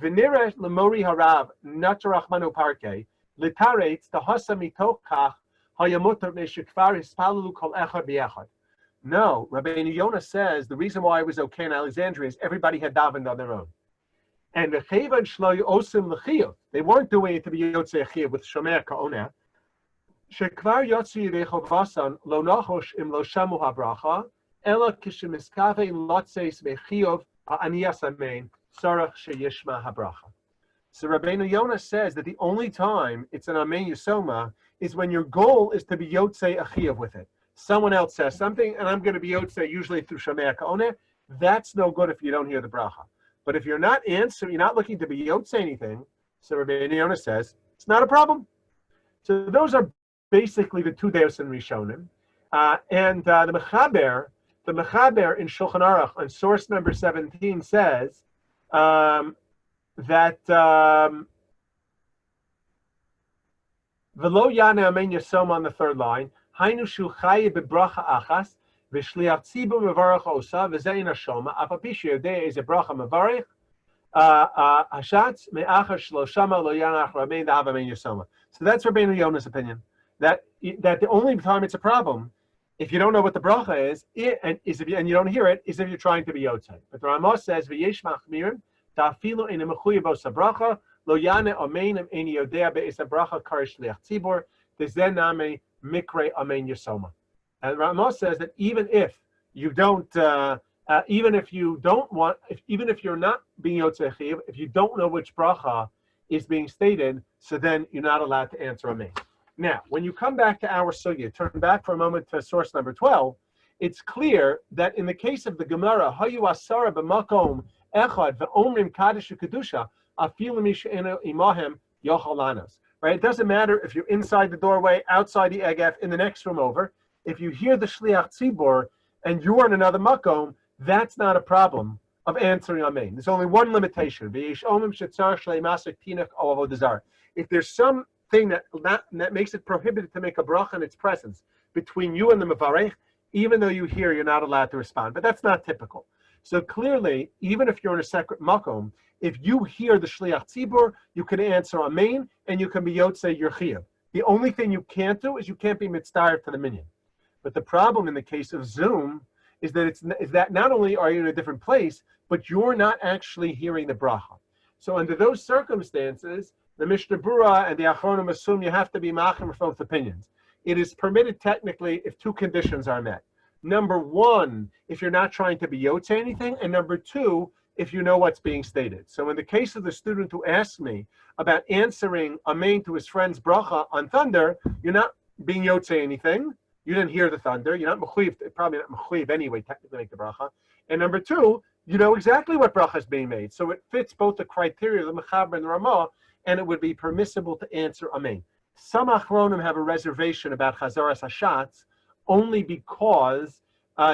V'nireh lemori harav natarachmanu parke litaretz tahasa mitochach hayamutar meshikvar hispalulu kol echad b'echad. No, Rabbi Yonah says the reason why it was okay in Alexandria is everybody had davened on their own. And the Chevan Shlo Osim L'Chiyuv, they weren't doing it to be Yotzei Chiyuv with Shomer Ka'oneh. Shekvar Yotzei Yidei Chovasan Lo Nachosh Im Lo Shamu HaBracha Ela Kishemiskave Lotzeis Mechiyuv Aniyas Amein Sarach Sheyishma HaBracha. So Rabbeinu Yonah says that the only time it's an Amen Yisoma is when your goal is to be Yotzei Achiyuv with it. Someone else says something, and I'm going to be Yotzei usually through Shomer Ka'oneh. That's no good if you don't hear the bracha. But if you're not answering, you're not looking to be Yotze anything, so Rabbi Yonah says, it's not a problem. So those are basically the two Deus and Rishonim. And the Mechaber in Shulchan Aruch on source number 17 says that V'lo yana amen yasoma on the third line. Hainu shu chaye bebracha achas v'shliach tzibur mevarach osa v'zein hashoma apapish yodei is a bracha mevarich hashatz me'achar shloshama lo yanach ramein da'av amen yasoma. So that's Rabbeinu Yonah's opinion. That the only time it's a problem, if you don't know what the bracha is, and you don't hear it, is if you're trying to be yotzei. But the Ramah says v'yesh machmirim ta'afilu in a mechuyavos bracha. Lo yane amen eni yodea be'es bracha karish liach tzibur dezename mikre amen yasoma. And Ramah says that even if you're not being yotzei chiv, if you don't know which bracha is being stated, so then you're not allowed to answer amen. Now, when you come back to our sugya, turn back for a moment to source number 12. It's clear that in the case of the Gemara, hayu asara b'makom echad ve'omrim kaddish u'kedusha. Right? It doesn't matter if you're inside the doorway, outside the egef, in the next room over. If you hear the shliach tzibur and you're in another makom, that's not a problem of answering amen. There's only one limitation. If there's something that makes it prohibited to make a bracha in its presence between you and the mevarech, even though you hear, you're not allowed to respond. But that's not typical. So clearly, even if you're in a separate makom, if you hear the shliach tzibur, you can answer amen, and you can be yotzei your chiyuv. The only thing you can't do is you can't be mitzdaref to the minyan. But the problem in the case of Zoom is that not only are you in a different place, but you're not actually hearing the bracha. So under those circumstances, the Mishnah Berurah and the Achronim assume you have to be machim for both opinions. It is permitted technically if two conditions are met. Number one, if you're not trying to be yotzei anything, and number two, if you know what's being stated. So in the case of the student who asked me about answering amen to his friend's bracha on thunder, you're not being yotzei anything. You didn't hear the thunder. You're not mechuyev, probably not mechuyev anyway, technically make the bracha. And number two, you know exactly what bracha is being made. So it fits both the criteria of the Mechaber and the Ramah, and it would be permissible to answer amen. Some Achronim have a reservation about chazaras hashatz, only because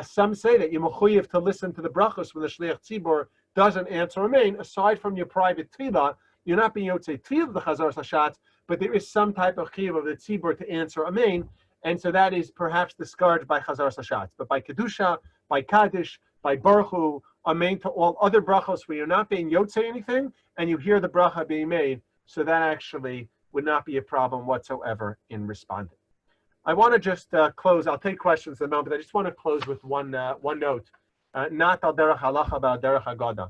some say that you're mechuyev to listen to the brachos when the shliach tzibur doesn't answer amen. Aside from your private tefillah, you're not being yotzei tefillah of the chazaras hashatz, but there is some type of chiyuv of the tzibur to answer amen, and so that is perhaps discouraged by chazaras hashatz. But by kedusha, by kaddish, by baruch hu, amen to all other brachos where you're not being yotzei anything, and you hear the bracha being made, so that actually would not be a problem whatsoever in responding. I want to just close. I'll take questions in a moment, but I just want to close with one note. Not al derech halacha, but al derech haggadah.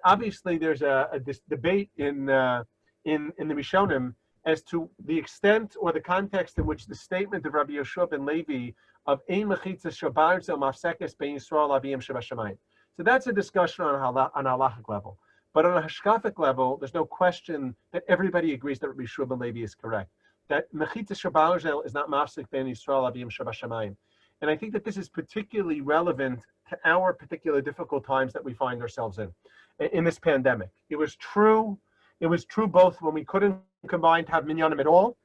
Obviously, there's this debate in the Rishonim as to the extent or the context in which the statement of Rabbi Yoshua ben Levi of Ein mechitza shabar zel mafsekes bein Yisrael aviyim shebashamayim. So that's a discussion on halachic level. But on a hashkafic level, there's no question that everybody agrees that Rabbi Yoshua ben Levi is correct. That mechitza shabar zel is not mafsek bein Yisrael aviyim shebashamayim. And I think that this is particularly relevant to our particular difficult times that we find ourselves in this pandemic. It was true both when we couldn't combine to have minyanim at all.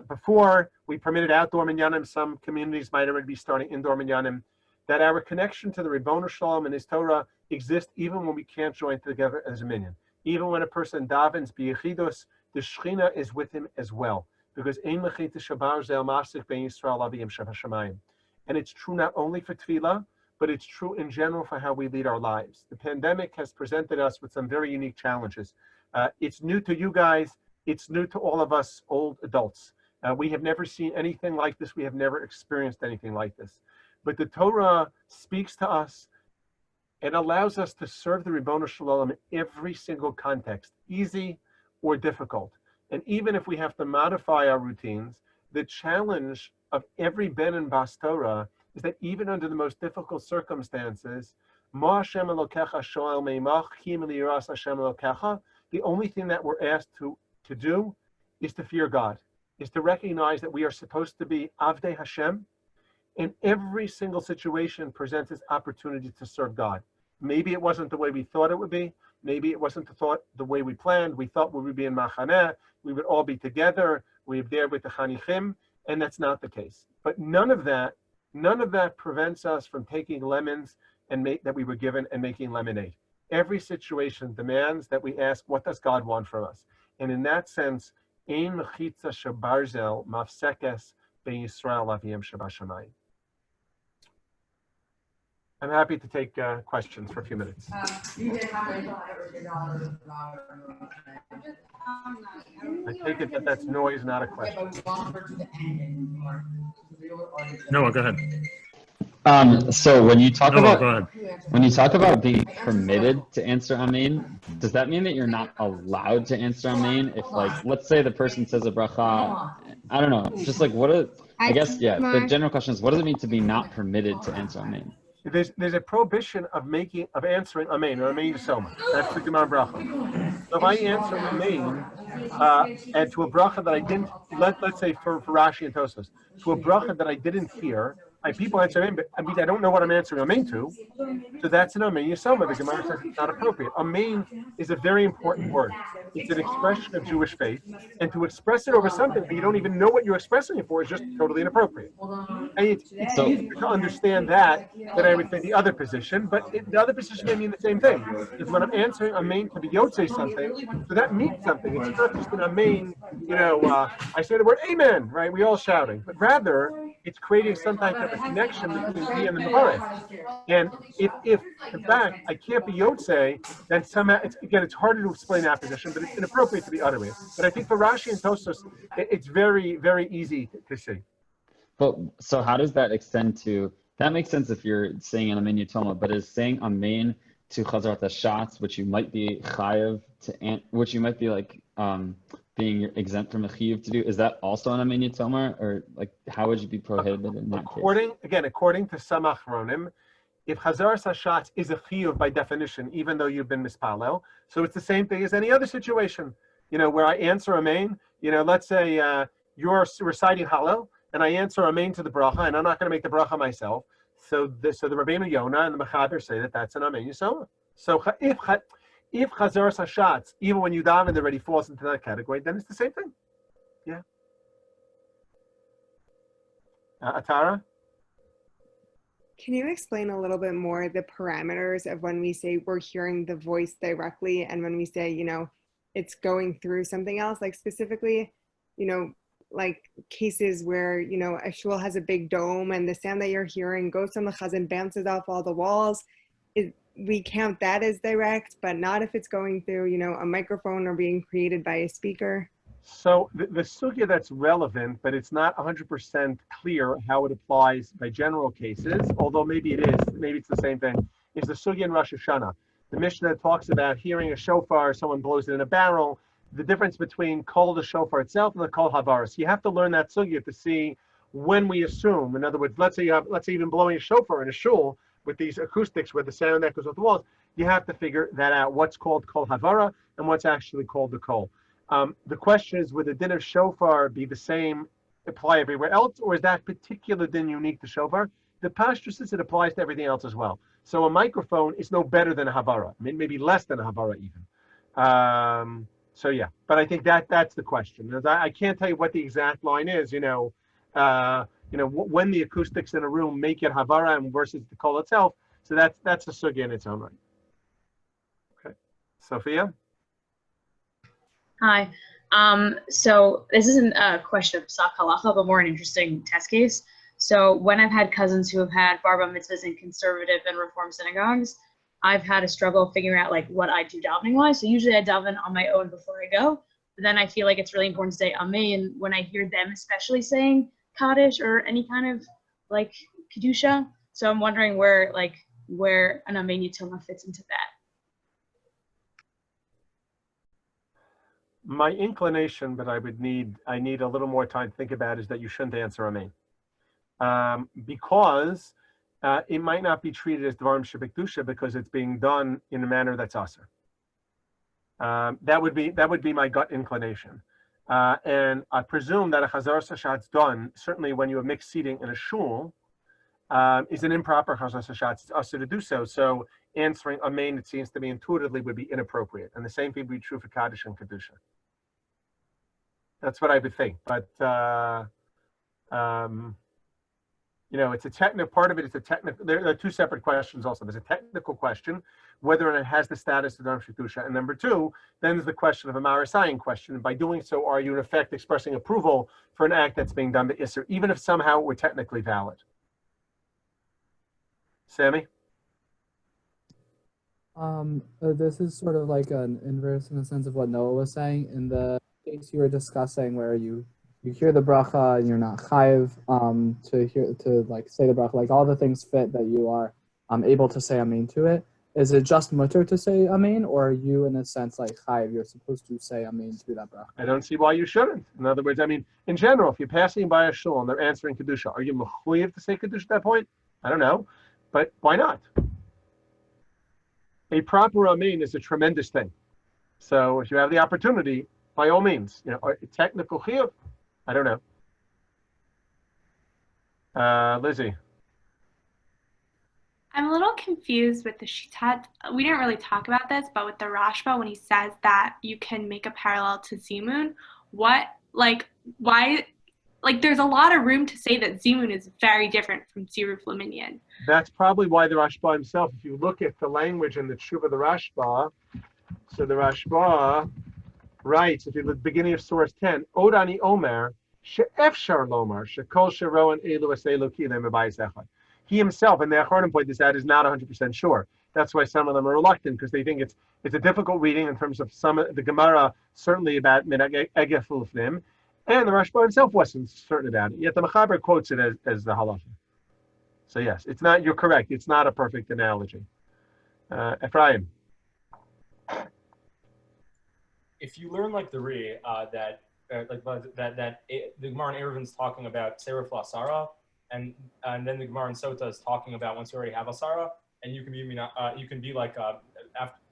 Before we permitted outdoor minyanim, some communities might already be starting indoor minyanim. That our connection to the Ribono Shalom and His Torah exists even when we can't join together as a minyan. Even when a person davens b'yechidus, the Shechina is with him as well. Because ein mechita shabar zel mafsek bein Yisrael aviyim shebashamayim. And it's true not only for tefillah, but it's true in general for how we lead our lives. The pandemic has presented us with some very unique challenges. It's new to you guys. It's new to all of us old adults. We have never seen anything like this. We have never experienced anything like this. But the Torah speaks to us and allows us to serve the Ribono Shalom in every single context, easy or difficult. And even if we have to modify our routines, the challenge of every ben and bas Torah is that even under the most difficult circumstances, the only thing that we're asked to do is to fear God, is to recognize that we are supposed to be Avdei Hashem, and every single situation presents its opportunity to serve God. Maybe it wasn't the way we thought it would be. Maybe it wasn't the way we planned. We thought we would be in Machaneh. We would all be together. We were there with the Chanichim. and that's not the case. But none of that prevents us from taking lemons that we were given and making lemonade. Every situation demands that we ask, what does God want from us? And in that sense, ein mechitza shebarzel mafsekes ben Yisrael aviyim shebashamayim. I'm happy to take questions for a few minutes. I take it that that's noise, not a question. No, go ahead. So when you talk Go about being permitted to answer Amen, does that mean that you're not allowed to answer Amen? If, like, let's say the person says a bracha, I don't know, just like I guess, the general question is, what does it mean to be not permitted to answer Amen? There's a prohibition of answering Amen or Amen Yisoma. That's the Gemara bracha. So if I answer Amen and to a bracha that I didn't, let's say for Rashi and Tosfos, to a bracha that I didn't hear, people answer Amen, but I don't know what I'm answering Amen to, so that's an Amen Yisoma. The Gemara says it's not appropriate. Amen is a very important word. It's an expression of Jewish faith, and to express it over something that you don't even know what you're expressing it for is just totally inappropriate. And it's easier to understand that than I would say the other position, but the other position may mean the same thing. Because when I'm answering Amen to be Yotzei something, so that means something. It's not just an Amen, I say the word Amen, right? We all shouting, but rather it's creating some type of a connection between me and the Mevarech. And if in fact I can't be Yotzei, then somehow it's harder to explain that position, but it's inappropriate to be uttering it. But I think for Rashi and Tosfos, it's very, very easy to see. But so how does that extend to? That makes sense if you're saying an Amen Yitoma, but is saying Amen to Chazarat Hashatz, which you might be chayav to, which you might be like being exempt from a chiyuv to do, is that also an Amen Yitoma, or like how would you be prohibited in that according to some achronim, if Chazarat Hashatz is a chiyuv by definition, even though you've been mispalel, so it's the same thing as any other situation, where I answer Amen, let's say you're reciting Hallel, and I answer Amen to the bracha, and I'm not going to make the bracha myself. So the Rabbeinu Yonah and the Mechaber say that that's an Amen Yisoma. So if Chazaras Hashatz, even when you daven, already falls into that category, then it's the same thing. Yeah. Atara? Can you explain a little bit more the parameters of when we say we're hearing the voice directly and when we say, it's going through something else, like specifically, like cases where, a shul has a big dome and the sound that you're hearing goes from the chazan, bounces off all the walls. We count that as direct, but not if it's going through, a microphone or being created by a speaker. So the sugya that's relevant, but it's not 100% clear how it applies by general cases, although maybe it is, maybe it's the same thing, is the sugya in Rosh Hashanah. The Mishnah talks about hearing a shofar, someone blows it in a barrel, the difference between kol the shofar itself and the kol havaris. You have to learn that sugya to see when we assume. In other words, let's say even blowing a shofar in a shul with these acoustics where the sound echoes off the walls, you have to figure that out, what's called kol havara and what's actually called the kol. The question is, would the din of shofar be the same, apply everywhere else, or is that particular din unique to shofar? The pastor says it applies to everything else as well. So a microphone is no better than a havara, maybe less than a havara even. So yeah, but I think that's the question. I can't tell you what the exact line is. When the acoustics in a room make it havara versus the kol itself. So that's a sugya in its own right. Okay, Sophia. Hi. So this isn't a question of psak halacha, but more an interesting test case. So when I've had cousins who have had bar mitzvahs in conservative and reform synagogues, I've had a struggle figuring out like what I do davening wise. So usually I daven on my own before I go, but then I feel like it's really important to say Amen when I hear them especially saying Kaddish or any kind of like Kedusha. So I'm wondering where an Amen Yitoma fits into that. My inclination, but I need a little more time to think about, is that you shouldn't answer Amen. Because it might not be treated as Dvarim Shebekdusha because it's being done in a manner that's aser. That would be my gut inclination. And I presume that a Chazaras Hashatz done, certainly when you have mixed seating in a shul, is an improper Chazaras Hashatz. It's aser to do so. So answering Amen, it seems to me intuitively, would be inappropriate. And the same thing would be true for Kaddish and Kedusha. That's what I would think. But It's a technical part of it. It's a technical. There are two separate questions. Also, there's a technical question, whether or not it has the status of Dam Shektusha, and number two, then there's the question of a Marasayan question. And by doing so, are you in effect expressing approval for an act that's being done by Isser, even if somehow it were technically valid? Sammy? This is sort of like an inverse in the sense of what Noah was saying. In the case you were discussing where you hear the bracha and you're not chayiv to say the bracha, like all the things fit that you are able to say amen to it. Is it just mutter to say amen, or are you in a sense like chayiv, you're supposed to say amen to that bracha? I don't see why you shouldn't. In other words, in general, if you're passing by a shul and they're answering kedusha, are you mechuyev to say kedusha at that point? I don't know, but why not? A proper amen is a tremendous thing. So if you have the opportunity, by all means, technical chiyuv, I don't know. Lizzie. I'm a little confused with the Shitat. We didn't really talk about this, but with the Rashba, when he says that you can make a parallel to Zimun, why, there's a lot of room to say that Zimun is very different from Ziruf Laminyan. That's probably why the Rashba himself, if you look at the language in the Tshuva of the Rashba, so the Rashba writes, if you look at the beginning of source 10, Odani Omer, She'efshar Lomar, She'kol Sheroan Elu Aselu Kilem Abayis Echad. He himself, and the Achronim point this out, is not 100% sure. That's why some of them are reluctant, because they think it's a difficult reading in terms of some of the Gemara, certainly about Minag Egef Lufnim, and the Rashba himself wasn't certain about it. Yet the Mechaber quotes it as the halacha. So yes, it's not. You're correct. It's not a perfect analogy. Ephraim. If you learn like the Ri the Gemara in Erevin's talking about Serif Lasara, and then the Gemara in Sota is talking about once you already have Asara, and you can be like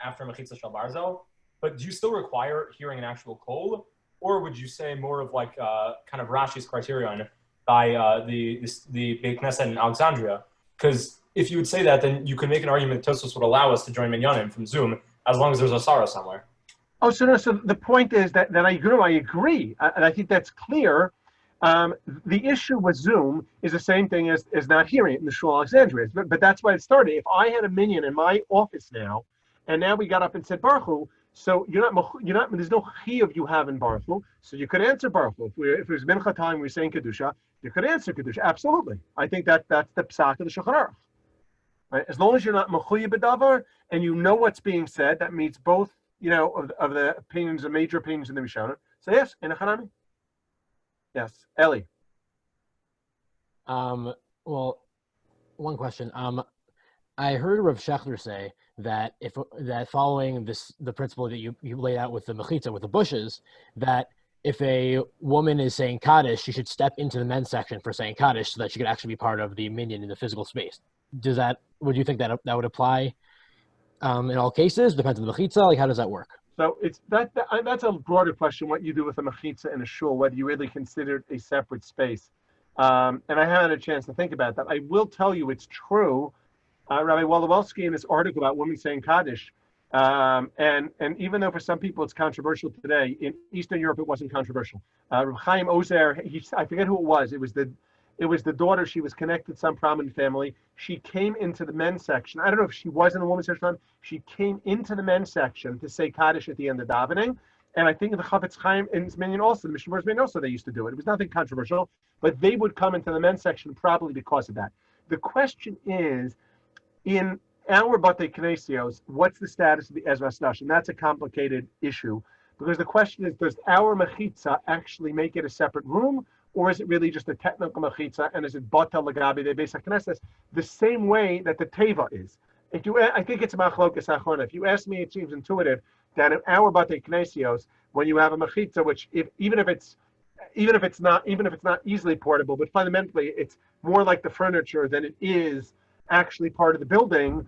after Mechitza Shal Barzel, but do you still require hearing an actual kol, or would you say more of like kind of Rashi's criterion by the Beit Knesset in Alexandria? Because if you would say that, then you could make an argument that Tosfos would allow us to join Minyanim from Zoom as long as there's Asara somewhere. Oh, so the point is that I agree, and I think that's clear. The issue with Zoom is the same thing as not hearing it in the Shul Alexandria. But that's why it started. If I had a minyan in my office now, and now we got up and said Baruch Hu, so you're not. There's no chiyuv you have in Baruch Hu, so you could answer Baruch Hu. If it was mincha time, we were saying kedusha, you could answer kedusha. Absolutely, I think that's the psak of the Shulchan Aruch. Right? As long as you're not mechuyev b'davar and you know what's being said, that meets both. Of the opinions, the major opinions in the Rishonim. So yes, in a Hanami. Yes, Eli. Well, one question. I heard Rav Shechter say that that following the principle that you laid out with the mechitza, with the bushes, that if a woman is saying Kaddish, she should step into the men's section for saying Kaddish so that she could actually be part of the minyan in the physical space. Would you think that would apply in all cases? Depends on the mechitza. Like, how does that work? So that's a broader question. What you do with a mechitza in a shul, whether you really consider it a separate space. And I haven't had a chance to think about that. I will tell you it's true. Rabbi Wolowski in this article about women saying Kaddish, and even though for some people it's controversial today, in Eastern Europe it wasn't controversial. Reb Chaim Ozer, I forget who it was. It was the daughter. She was connected to some prominent family. She came into the men's section. I don't know if she was in the women's section. She came into the men's section to say Kaddish at the end of davening. And I think the Chavetz Chaim in Minyan also, the Mishnah Minyan also, they used to do it. It was nothing controversial, but they would come into the men's section probably because of that. The question is, in our Batei Knesios, what's the status of the Ezras Nash? And that's a complicated issue, because the question is, does our mechitza actually make it a separate room, or is it really just a technical mechitza, and is it Bata Lagabi de Beis HaKnesses, the same way that the Teva is? I think it's Machlokas Achona. If you ask me, it seems intuitive that in our Batei Knesios, when you have a mechitza, which even if it's not easily portable, but fundamentally it's more like the furniture than it is actually part of the building,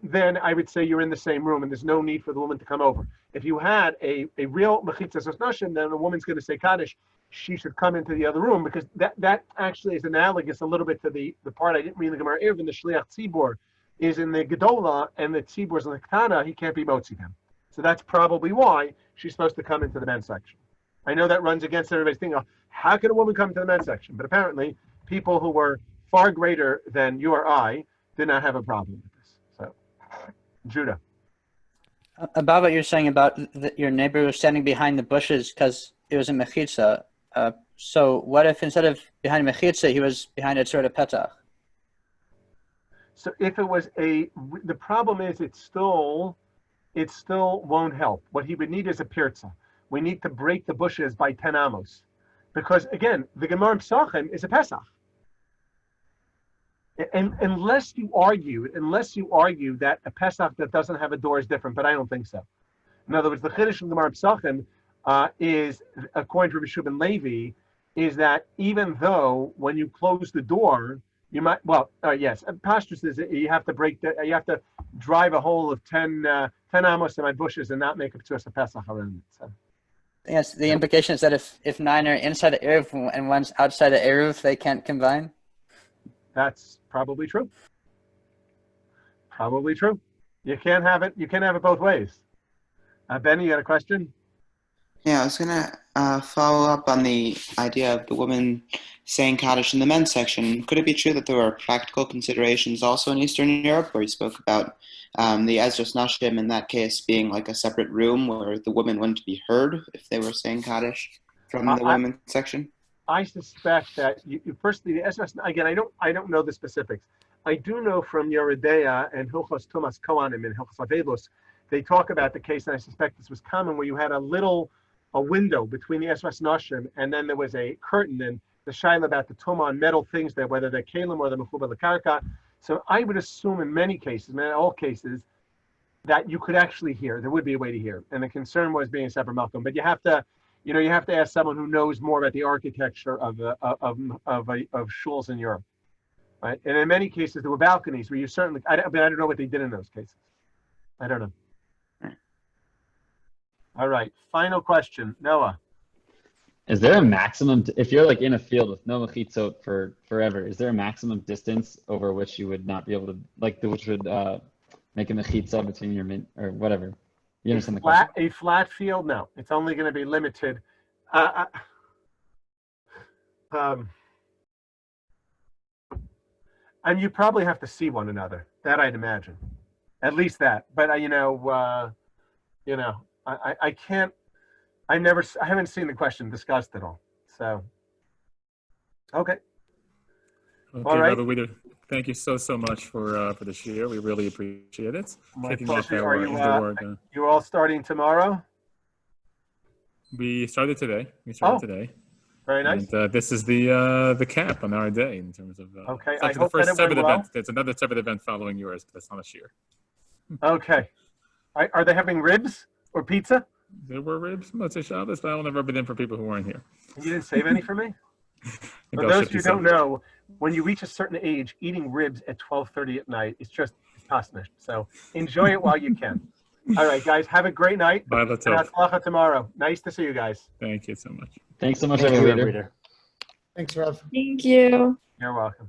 then I would say you're in the same room and there's no need for the woman to come over. If you had a real mechitza sosnashim, then a woman's going to say Kaddish, she should come into the other room, because that actually is analogous a little bit to the part I didn't read in the Gemara Eruvin, the Shliach Tzibor is in the Gedola and the Tzibor is in the Ketana, he can't be motzi them. So that's probably why she's supposed to come into the men's section. I know that runs against everybody's thinking, how can a woman come to the men's section? But apparently, people who were far greater than you or I did not have a problem with this. So, Judah. About what you're saying about your neighbor was standing behind the bushes because it was a mechitza. So what if instead of behind a mechitza, he was behind a tzorah petach? So if it was the problem is it still won't help. What he would need is a pirza. We need to break the bushes by 10 amos. Because again, the Gemara Pesachim is a Pesach. And unless you argue that a Pesach that doesn't have a door is different, but I don't think so. In other words, the Chiddush of the Gemara Pesachim is, according to Rabbi Shubin Levi, is that even though when you close the door, you might, yes, Pastor says you have to drive a hole of 10 amos in my bushes and not make up to us a Pesach around it. So. Yes, the implication is that if 9 are inside the Eruv and one's outside the Eruv, they can't combine? That's probably true. Probably true. You can't have it both ways. Benny, you got a question? Yeah, I was gonna follow up on the idea of the woman saying Kaddish in the men's section. Could it be true that there were practical considerations also in Eastern Europe, where you spoke about the Ezras Nashim in that case being like a separate room where the women wouldn't be heard if they were saying Kaddish from the women's section? I suspect that firstly the Ezras, again, I don't know the specifics. I do know from Yeridea and Hilchos Tumas Kohanim and Hilchos Avelos, they talk about the case, and I suspect this was common, where you had a window between the Ezras Nashim, and then there was a curtain, and the shaila about the tumah on metal things there, whether they're kalim or the mechuba lekarka. So I would assume in many cases, in all cases, that you could actually hear. There would be a way to hear, and the concern was being a separate malkum. But you have to ask someone who knows more about the architecture of shuls in Europe, right? And in many cases, there were balconies where you certainly. I don't know what they did in those cases. I don't know. All right, final question, Noah. Is there a maximum, if you're like in a field with no mechitzot for forever, is there a maximum distance over which you would not be able to, like, which would make a mechitza between your or whatever? You understand the question? A flat field? No, it's only going to be limited. And you probably have to see one another. That I'd imagine, at least that. But I can't. I haven't seen the question discussed at all. So, okay. All right. Rabbi Wieder, thank you so much for the shiur. We really appreciate it. My pleasure. Are you all starting tomorrow? We started today. Today. Very nice. And this is the cap on our day in terms of. Okay. I hope the first Tzevet event. There's another Tzevet event following yours, but that's not a shiur. Okay. Are they having ribs or pizza? There were ribs, Motzei Shabbos, but I will never rub it in for people who weren't here. You didn't save any for me? For those who don't know, when you reach a certain age, eating ribs at 12:30 at night, it's pasnish. So enjoy it while you can. All right, guys, have a great night. Bye, let's go. Tomorrow. Nice to see you guys. Thank you so much. Thanks so much, Rabbi Wieder. Thanks, Rav. Thank you. You're welcome.